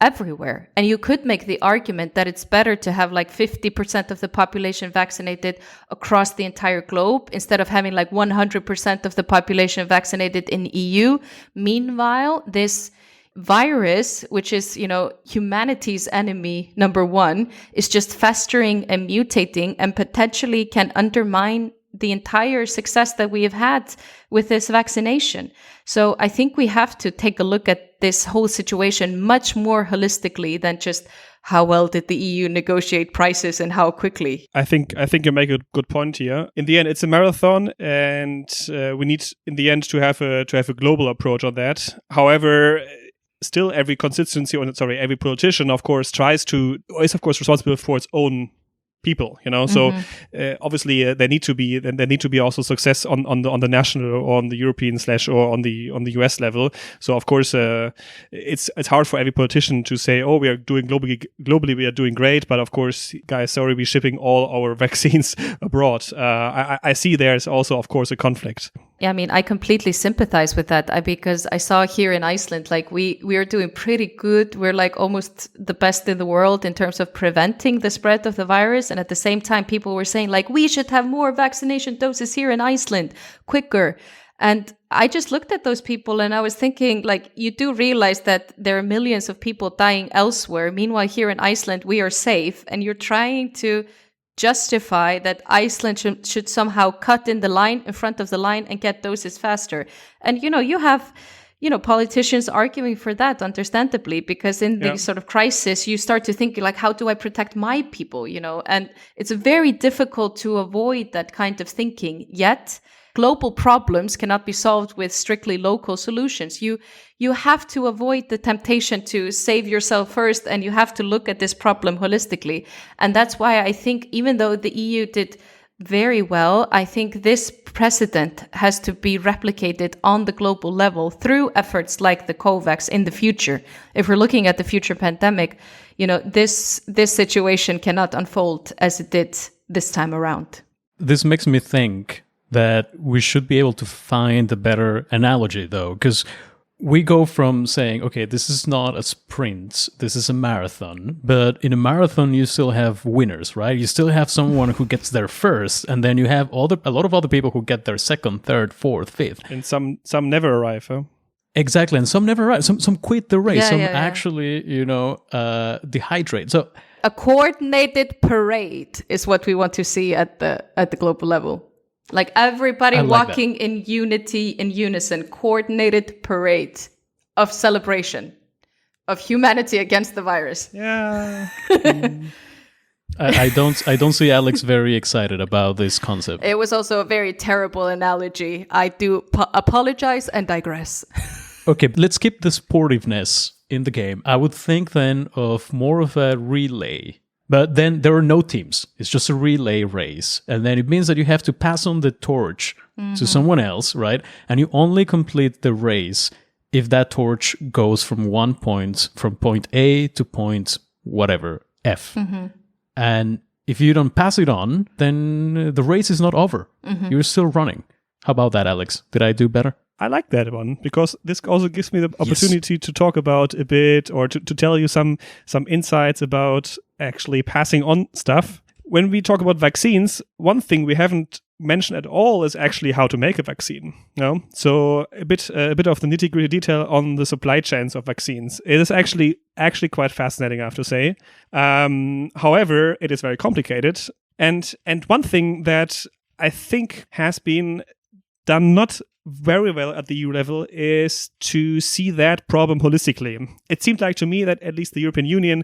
everywhere. And you could make the argument that it's better to have like 50% of the population vaccinated across the entire globe instead of having like 100% of the population vaccinated in EU. Meanwhile, this virus, which is, humanity's enemy number one, is just festering and mutating and potentially can undermine the entire success that we have had with this vaccination. So I think we have to take a look at this whole situation much more holistically than just how well did the EU negotiate prices and how quickly. I think you make a good point here. In the end, it's a marathon, and we need, in the end, to have a global approach on that. However, still, every politician, of course, is of course responsible for its own people, So obviously there need to be also success on the national or on the European or on the US level. So of course it's hard for every politician to say, oh, we are doing globally we are doing great, but of course, guys, sorry, we're shipping all our vaccines abroad. I see there's also of course a conflict. Yeah, I mean, I completely sympathize with that because I saw here in Iceland, like we are doing pretty good. We're like almost the best in the world in terms of preventing the spread of the virus. And at the same time, people were saying like, we should have more vaccination doses here in Iceland quicker. And I just looked at those people and I was thinking, like, you do realize that there are millions of people dying elsewhere. Meanwhile, here in Iceland, we are safe, and you're trying to justify that Iceland should somehow cut in the line in front of the line and get doses faster. And, you have, politicians arguing for that, understandably, because in the sort of crisis, you start to think like, how do I protect my people, And it's very difficult to avoid that kind of thinking. Yet global problems cannot be solved with strictly local solutions. You have to avoid the temptation to save yourself first, and you have to look at this problem holistically. And that's why I think even though the EU did very well, I think this precedent has to be replicated on the global level through efforts like the COVAX in the future. If we're looking at the future pandemic, this situation cannot unfold as it did this time around. This makes me think that we should be able to find a better analogy, though, because we go from saying, okay, this is not a sprint, this is a marathon, but in a marathon you still have winners, right? You still have someone who gets there first, and then you have a lot of other people who get there second, third, fourth, fifth. And some never arrive, huh? Exactly, and some never arrive. Some quit the race. Actually, dehydrate. So a coordinated parade is what we want to see at the global level. Like everybody walking in unity, in unison, coordinated parade of celebration of humanity against the virus. Yeah. I don't see Alex very excited about this concept. It was also a very terrible analogy. I do apologize and digress. Okay, let's keep the sportiveness in the game. I would think then of more of a relay. But then there are no teams. It's just a relay race. And then it means that you have to pass on the torch to someone else, right? And you only complete the race if that torch goes from point A to point whatever, F. Mm-hmm. And if you don't pass it on, then the race is not over. Mm-hmm. You're still running. How about that, Alex? Did I do better? I like that one because this also gives me the opportunity to talk about a bit or to tell you some insights about actually passing on stuff. When we talk about vaccines, one thing we haven't mentioned at all is actually how to make a vaccine. So a bit of the nitty-gritty detail on the supply chains of vaccines. It is actually quite fascinating, I have to say. However, it is very complicated. And one thing that I think has been done not very well at the EU level is to see that problem holistically. It seemed like to me that at least the European Union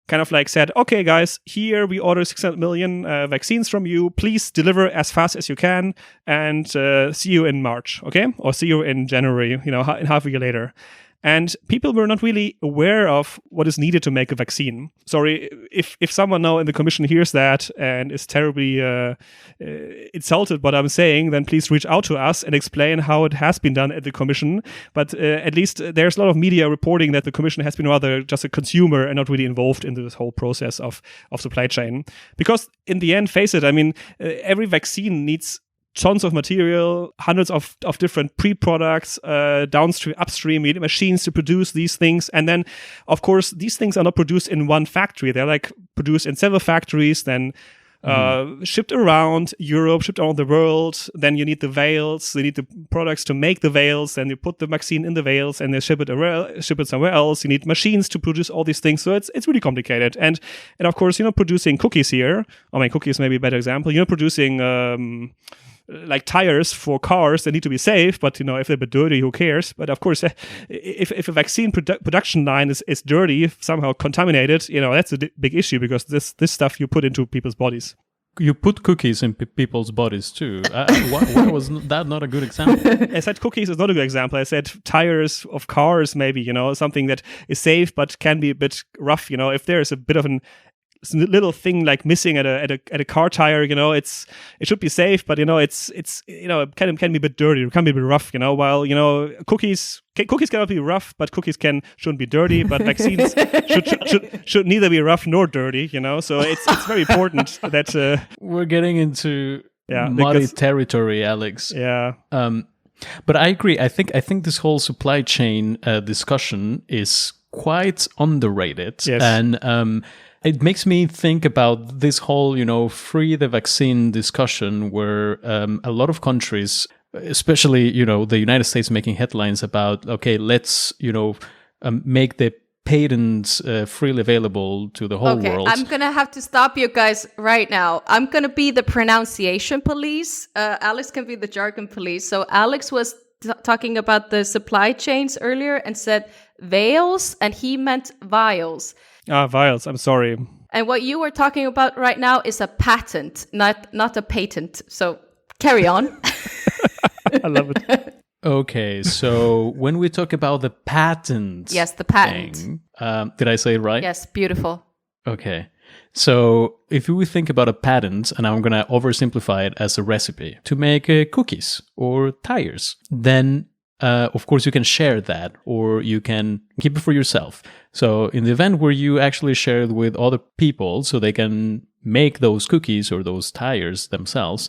kind of like said, okay, guys, here we order 600 million vaccines from you. Please deliver as fast as you can and see you in March, okay? Or see you in January, in half a year later. And people were not really aware of what is needed to make a vaccine. Sorry, if someone now in the Commission hears that and is terribly insulted what I'm saying, then please reach out to us and explain how it has been done at the Commission. But at least there's a lot of media reporting that the Commission has been rather just a consumer and not really involved in this whole process of supply chain. Because in the end, face it, I mean, every vaccine needs tons of material, hundreds of different pre-products, downstream, upstream, you need machines to produce these things. And then, of course, these things are not produced in one factory. They're like produced in several factories, then shipped around Europe, shipped around the world. Then you need the vials, you need the products to make the vials, and you put the vaccine in the vials and they ship it somewhere else. You need machines to produce all these things. So it's really complicated. And of course, producing cookies here. I mean, cookies may be a better example. Producing like tires for cars that need to be safe, but if they're a bit dirty, who cares? But of course, if a vaccine production line is dirty, somehow contaminated, that's a big issue, because this stuff you put into people's bodies. You put cookies in people's bodies too. Why was that not a good example? I said cookies is not a good example. I said tires of cars, maybe, something that is safe but can be a bit rough. If there is a bit of a little thing like missing at a car tire, it should be safe, but it can be a bit dirty, it can be a bit rough, while cookies cannot be rough, but cookies shouldn't be dirty, but vaccines should neither be rough nor dirty, so it's very important that we're getting into muddy territory, Alex. Yeah. But I agree. I think this whole supply chain discussion is quite underrated. Yes. And it makes me think about this whole, free the vaccine discussion, where a lot of countries, especially, the United States, making headlines about, okay, let's, make the patents freely available to the whole world. I'm going to have to stop you guys right now. I'm going to be the pronunciation police. Alex can be the jargon police. So Alex was talking about the supply chains earlier and said vials, and he meant vials. Vials, I'm sorry. And what you were talking about right now is a patent, not a patent. So carry on. I love it. Okay, so when we talk about the patent, yes, the patent. Thing, did I say it right? Yes, beautiful. Okay, so if we think about a patent, and I'm gonna oversimplify it as a recipe to make cookies or tires, then of course you can share that, or you can keep it for yourself. So in the event where you actually share it with other people so they can make those cookies or those tires themselves,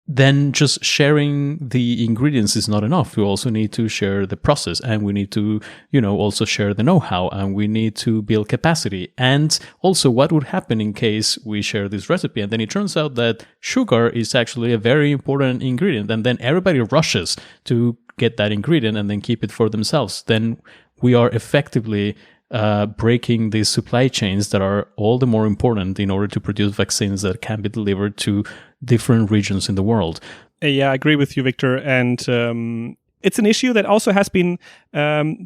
then just sharing the ingredients is not enough. We also need to share the process, and we need to, also share the know-how, and we need to build capacity. And also what would happen in case we share this recipe and then it turns out that sugar is actually a very important ingredient, and then everybody rushes to get that ingredient and then keep it for themselves. Then we are effectively breaking these supply chains that are all the more important in order to produce vaccines that can be delivered to different regions in the world. Yeah, I agree with you, Victor. And it's an issue that also has been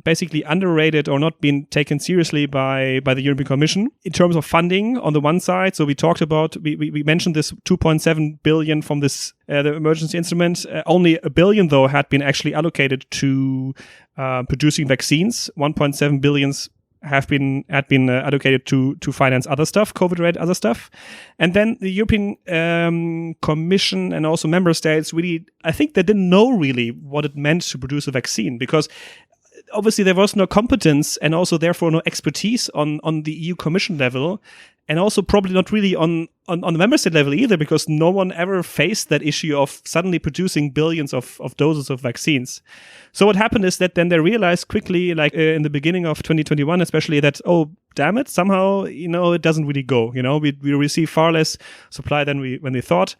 basically underrated or not been taken seriously by the European Commission in terms of funding on the one side. So we talked about, we mentioned this 2.7 billion from this the emergency instrument. Only $1 billion, though, had been actually allocated to producing vaccines. 1.7 billions had been allocated to finance other stuff, COVID-related other stuff. And then the European Commission and also member states really, I think they didn't know really what it meant to produce a vaccine, because obviously there was no competence and also therefore no expertise on the EU Commission level, and also probably not really on the member state level either, because no one ever faced that issue of suddenly producing billions of doses of vaccines. So what happened is that then they realized quickly, like in the beginning of 2021 especially, that, oh, damn it, somehow, it doesn't really go. We receive far less supply than when they thought.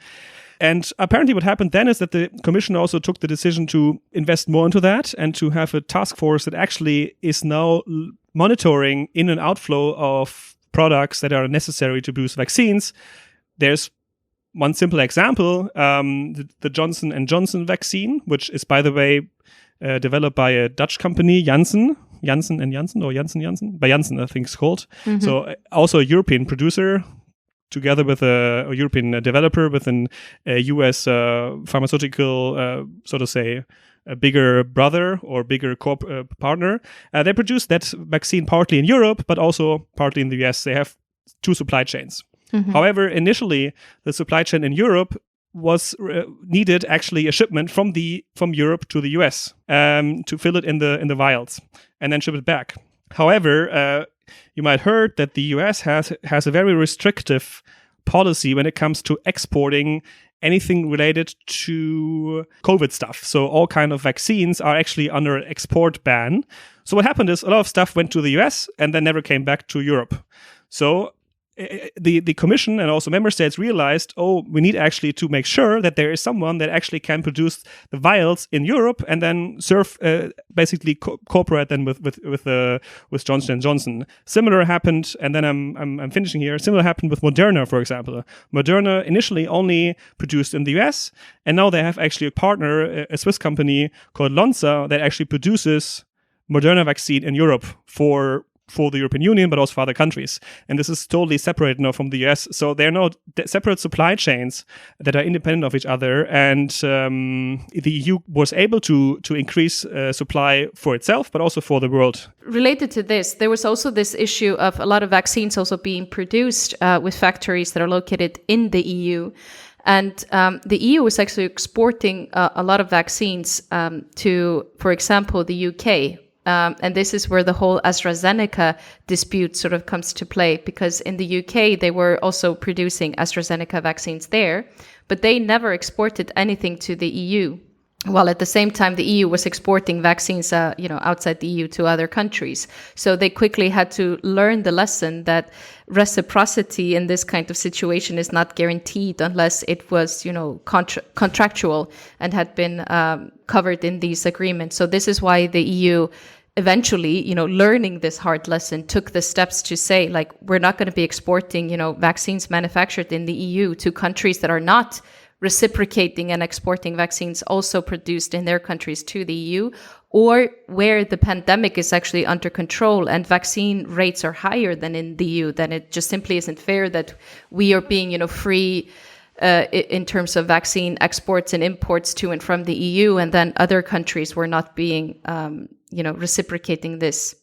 And apparently what happened then is that the Commission also took the decision to invest more into that and to have a task force that actually is now monitoring in and outflow of products that are necessary to produce vaccines. There's one simple example, the Johnson & Johnson vaccine, which is, by the way, developed by a Dutch company, Janssen. Janssen, by Janssen, I think it's called. Mm-hmm. So also a European producer, together with a European developer with a US pharmaceutical, so to say, a bigger brother or bigger partner. They produce that vaccine partly in Europe, but also partly in the US. They have two supply chains. However, initially, the supply chain in Europe was needed actually a shipment from Europe to the US to fill it in the vials and then ship it back. However, you might heard that the US has a very restrictive policy when it comes to exporting anything related to COVID stuff. So all kind of vaccines are actually under an export ban. So what happened is a lot of stuff went to the US and then never came back to Europe. So the Commission and also member states realized, we need actually to make sure that there is someone that actually can produce the vials in Europe and then basically cooperate then with Johnson & Johnson. Similar happened, and then I'm finishing here. Similar happened with Moderna, for example. Moderna initially only produced in the US, and now they have actually a partner, a Swiss company called Lonza, that actually produces Moderna vaccine in Europe for the European Union, but also for other countries. And this is totally separated now from the US. So they're now separate supply chains that are independent of each other. And the EU was able to increase supply for itself, but also for the world. Related to this, there was also this issue of a lot of vaccines also being produced with factories that are located in the EU. And the EU was actually exporting a lot of vaccines to, for example, the UK. And this is where the whole AstraZeneca dispute sort of comes to play, because in the UK, they were also producing AstraZeneca vaccines there, but they never exported anything to the EU. While at the same time, the EU was exporting vaccines, outside the EU to other countries. So they quickly had to learn the lesson that reciprocity in this kind of situation is not guaranteed unless it was, contractual and had been covered in these agreements. So this is why the EU eventually, learning this hard lesson, took the steps to say, like, we're not going to be exporting, vaccines manufactured in the EU to countries that are not reciprocating and exporting vaccines also produced in their countries to the EU, or where the pandemic is actually under control and vaccine rates are higher than in the EU, then it just simply isn't fair that we are being, free in terms of vaccine exports and imports to and from the EU, and then other countries were not being, reciprocating this.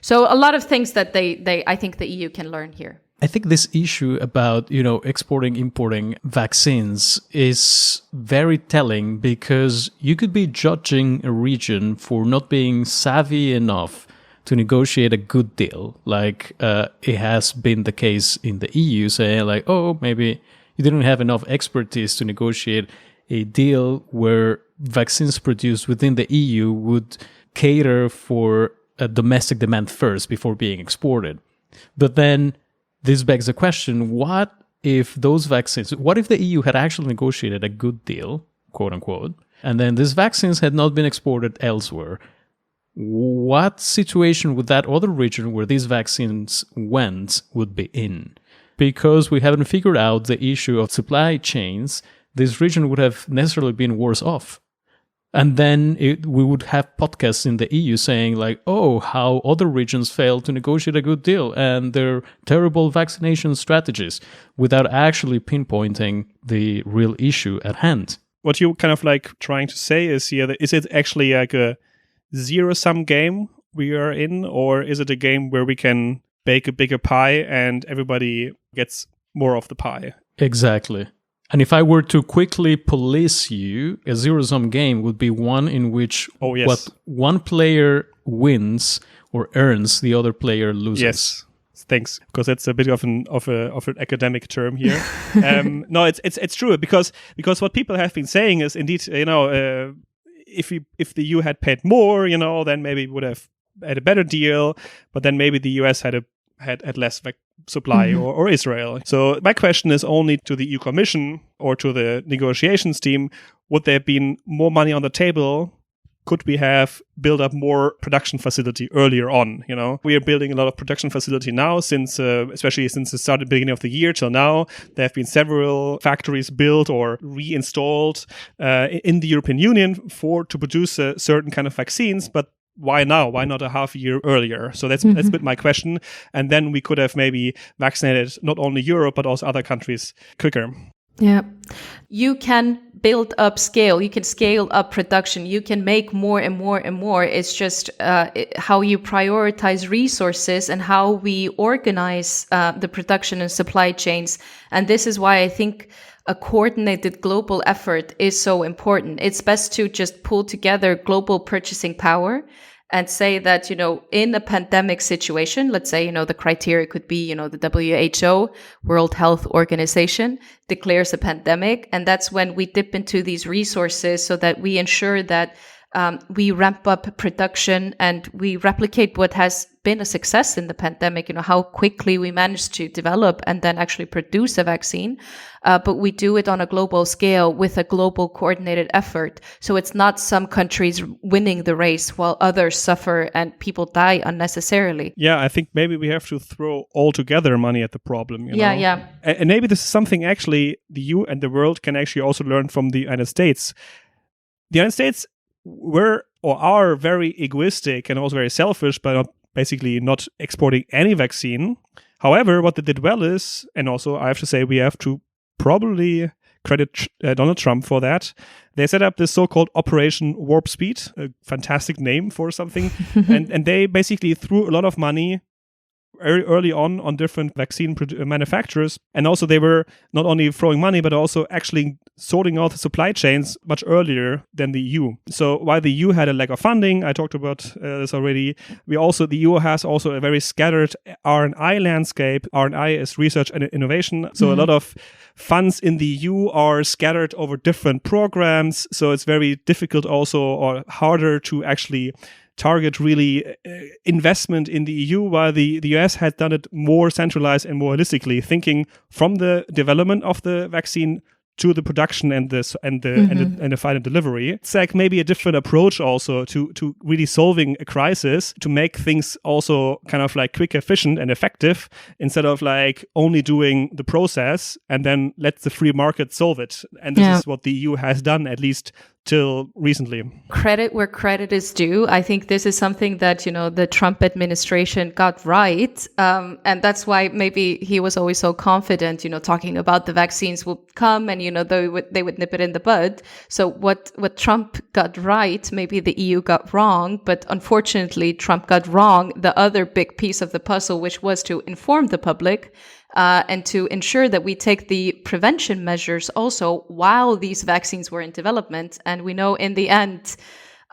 So a lot of things that I think the EU can learn here. I think this issue about, exporting, importing vaccines is very telling, because you could be judging a region for not being savvy enough to negotiate a good deal, like it has been the case in the EU, saying like, maybe you didn't have enough expertise to negotiate a deal where vaccines produced within the EU would cater for a domestic demand first before being exported. But then this begs the question, what if the EU had actually negotiated a good deal, quote unquote, and then these vaccines had not been exported elsewhere? What situation would that other region where these vaccines went would be in? Because we haven't figured out the issue of supply chains, this region would have necessarily been worse off. And then we would have podcasts in the EU saying like, how other regions failed to negotiate a good deal and their terrible vaccination strategies, without actually pinpointing the real issue at hand. What you kind of like trying to say is here, that is it actually like a zero-sum game we are in, or is it a game where we can bake a bigger pie and everybody gets more of the pie? Exactly. And if I were to quickly police you, a zero-sum game would be one in which what one player wins or earns, the other player loses. Yes, thanks, because that's a bit of an academic term here. No, it's true, because what people have been saying is indeed, if the EU had paid more, then maybe we would have had a better deal, but then maybe the US had less supply, or Israel. So my question is only to the EU Commission or to the negotiations team, would there have been more money on the table? Could we have built up more production facility earlier on? We are building a lot of production facility now, especially since the start at the beginning of the year till now. There have been several factories built or reinstalled in the European Union to produce a certain kind of vaccines, but why now? Why not a half year earlier? So that's a bit my question. And then we could have maybe vaccinated not only Europe, but also other countries quicker. Yeah. You can build up scale. You can scale up production. You can make more and more and more. It's just how you prioritize resources and how we organize the production and supply chains. And this is why I think a coordinated global effort is so important. It's best to just pull together global purchasing power and say that, in a pandemic situation, let's say, the criteria could be, the WHO, World Health Organization, declares a pandemic. And that's when we dip into these resources so that we ensure that we ramp up production and we replicate what has been a success in the pandemic, how quickly we managed to develop and then actually produce a vaccine. But we do it on a global scale with a global coordinated effort. So it's not some countries winning the race while others suffer and people die unnecessarily. Yeah, I think maybe we have to throw all together money at the problem. Yeah. And maybe this is something actually the EU and the world can actually also learn from the United States. The United States are very egoistic and also very selfish by basically not exporting any vaccine. However, what they did well is, and also I have to say we have to probably credit Donald Trump for that, they set up this so-called Operation Warp Speed, a fantastic name for something, and they basically threw a lot of money very early on different vaccine manufacturers. And also they were not only throwing money, but also actually sorting out the supply chains much earlier than the EU. So while the EU had a lack of funding, I talked about this already, the EU has also a very scattered R&I landscape. R&I is research and innovation. So a lot of funds in the EU are scattered over different programs. So it's very difficult also or harder to actually target really investment in the EU, while the US had done it more centralized and more holistically, thinking from the development of the vaccine to the production and the final delivery. It's like maybe a different approach also to really solving a crisis, to make things also kind of like quick, efficient and effective, instead of like only doing the process and then let the free market solve it. And this is what the EU has done, at least till recently. Credit where credit is due. I think this is something that, the Trump administration got right. And that's why maybe he was always so confident, talking about the vaccines will come and, they would nip it in the bud. So what Trump got right, maybe the EU got wrong. But unfortunately, Trump got wrong the other big piece of the puzzle, which was to inform the public and to ensure that we take the prevention measures also while these vaccines were in development. And we know in the end,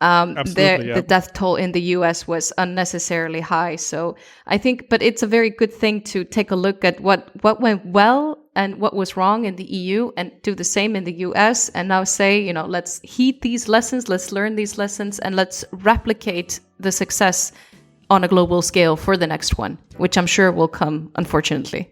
the death toll in the US was unnecessarily high. So I think, but it's a very good thing to take a look at what went well and what was wrong in the EU and do the same in the US. And now say, let's heed these lessons, let's learn these lessons, and let's replicate the success on a global scale for the next one, which I'm sure will come, unfortunately.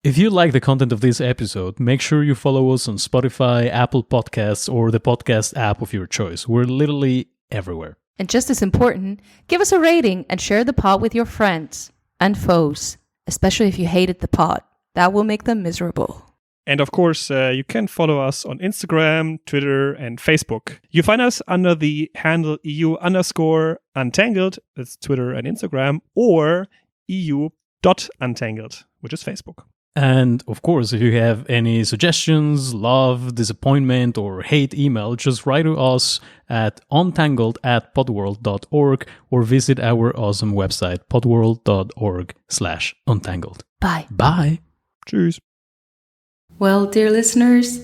If you like the content of this episode, make sure you follow us on Spotify, Apple Podcasts, or the podcast app of your choice. We're literally everywhere. And just as important, give us a rating and share the pod with your friends and foes, especially if you hated the pod. That will make them miserable. And of course, you can follow us on Instagram, Twitter, and Facebook. You find us under the handle EU_untangled, that's Twitter and Instagram, or EU.untangled, which is Facebook. And of course, if you have any suggestions, love, disappointment, or hate email, just write to us at untangled@podworld.org or visit our awesome website, podworld.org/untangled. Bye. Bye. Tschüss. Well, dear listeners,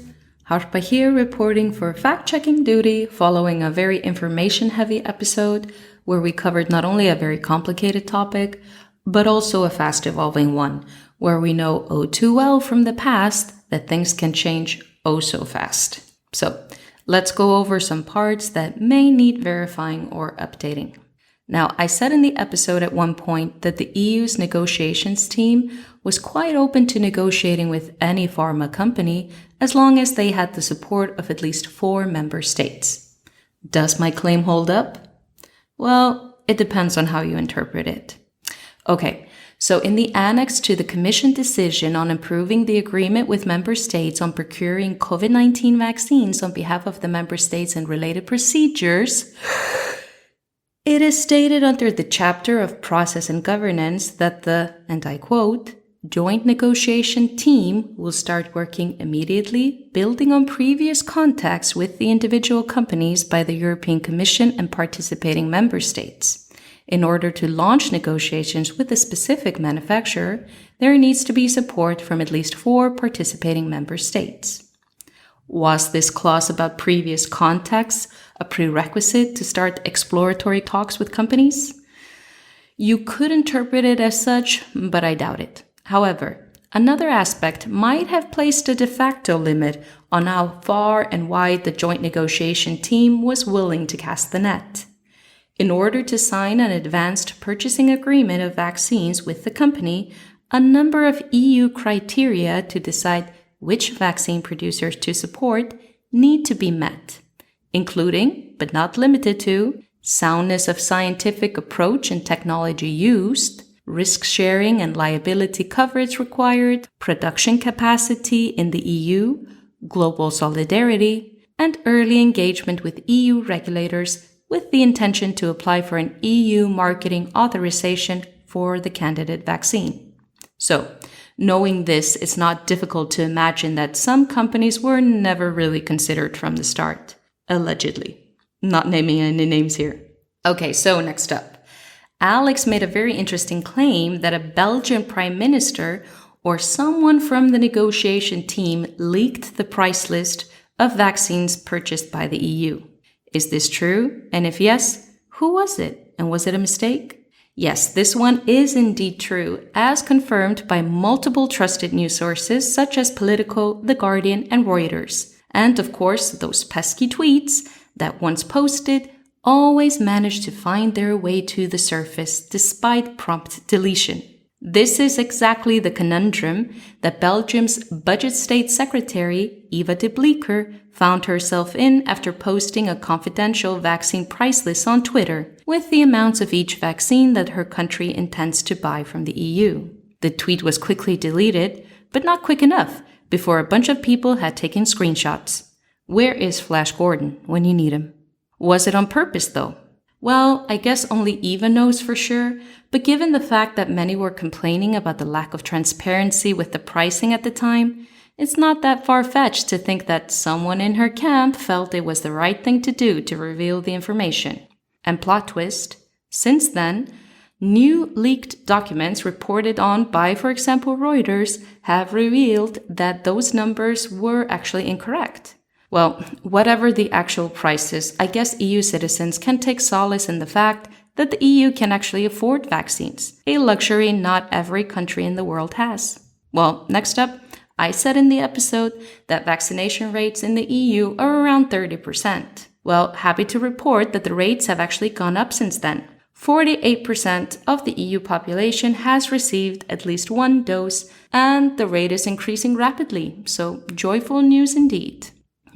Harpa here reporting for fact-checking duty following a very information-heavy episode where we covered not only a very complicated topic, but also a fast-evolving one, where we know oh too well from the past that things can change oh so fast. So let's go over some parts that may need verifying or updating. Now, I said in the episode at one point that the EU's negotiations team was quite open to negotiating with any pharma company as long as they had the support of at least 4 member states. Does my claim hold up? Well, it depends on how you interpret it. Okay, So in the annex to the Commission decision on improving the agreement with member states on procuring COVID-19 vaccines on behalf of the member states and related procedures, it is stated under the chapter of process and governance that the, and I quote, joint negotiation team will start working immediately, building on previous contacts with the individual companies by the European Commission and participating member states. In order to launch negotiations with a specific manufacturer, there needs to be support from at least 4 participating member states. Was this clause about previous contacts a prerequisite to start exploratory talks with companies? You could interpret it as such, but I doubt it. However, another aspect might have placed a de facto limit on how far and wide the joint negotiation team was willing to cast the net. In order to sign an advanced purchasing agreement of vaccines with the company, a number of EU criteria to decide which vaccine producers to support need to be met, including, but not limited to, soundness of scientific approach and technology used, risk sharing and liability coverage required, production capacity in the EU, global solidarity, and early engagement with EU regulators with the intention to apply for an EU marketing authorization for the candidate vaccine. So, knowing this, it's not difficult to imagine that some companies were never really considered from the start. Allegedly. Not naming any names here. Okay, so next up. Alex made a very interesting claim that a Belgian prime minister or someone from the negotiation team leaked the price list of vaccines purchased by the EU. Is this true? And if yes, who was it? And was it a mistake? Yes, this one is indeed true, as confirmed by multiple trusted news sources such as Politico, The Guardian, and Reuters. And of course, those pesky tweets that once posted always manage to find their way to the surface despite prompt deletion. This is exactly the conundrum that Belgium's Budget State Secretary, Eva de Bleeker, found herself in after posting a confidential vaccine price list on Twitter with the amounts of each vaccine that her country intends to buy from the EU. The tweet was quickly deleted, but not quick enough, before a bunch of people had taken screenshots. Where is Flash Gordon when you need him? Was it on purpose, though? Well, I guess only Eva knows for sure, but given the fact that many were complaining about the lack of transparency with the pricing at the time, it's not that far-fetched to think that someone in her camp felt it was the right thing to do to reveal the information. And plot twist, since then, new leaked documents reported on by, for example, Reuters have revealed that those numbers were actually incorrect. Well, whatever the actual price is, I guess EU citizens can take solace in the fact that the EU can actually afford vaccines, a luxury not every country in the world has. Well, next up, I said in the episode that vaccination rates in the EU are around 30%. Well, happy to report that the rates have actually gone up since then. 48% of the EU population has received at least one dose, and the rate is increasing rapidly, so joyful news indeed.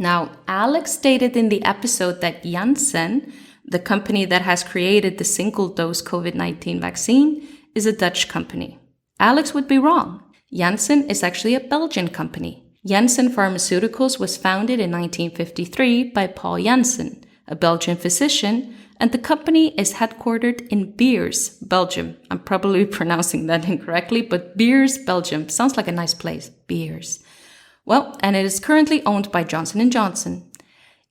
Now, Alex stated in the episode that Janssen, the company that has created the single-dose COVID-19 vaccine, is a Dutch company. Alex would be wrong. Janssen is actually a Belgian company. Janssen Pharmaceuticals was founded in 1953 by Paul Janssen, a Belgian physician, and the company is headquartered in Beers, Belgium. I'm probably pronouncing that incorrectly, but Beers, Belgium. Sounds like a nice place, Beers. Well, and it is currently owned by Johnson & Johnson.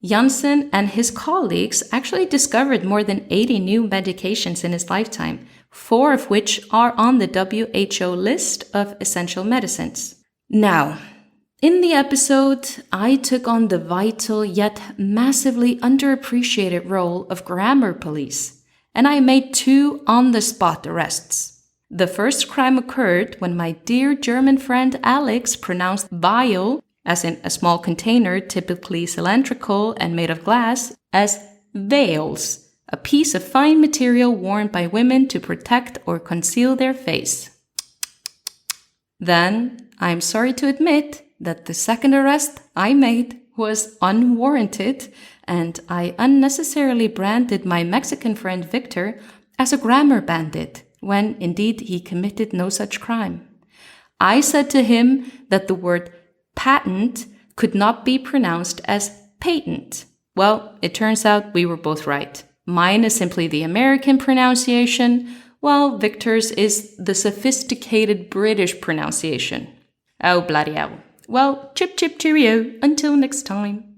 Janssen and his colleagues actually discovered more than 80 new medications in his lifetime, 4 of which are on the WHO list of essential medicines. Now, in the episode, I took on the vital yet massively underappreciated role of grammar police, and I made 2 on-the-spot arrests. The first crime occurred when my dear German friend Alex pronounced vial, as in a small container typically cylindrical and made of glass, as veils, a piece of fine material worn by women to protect or conceal their face. Then, I'm sorry to admit that the second arrest I made was unwarranted, and I unnecessarily branded my Mexican friend Victor as a grammar bandit. when indeed he committed no such crime. I said to him that the word patent could not be pronounced as patent. Well, it turns out we were both right. Mine is simply the American pronunciation, while Victor's is the sophisticated British pronunciation. Oh, bloody hell. Well, chip chip cheerio, until next time.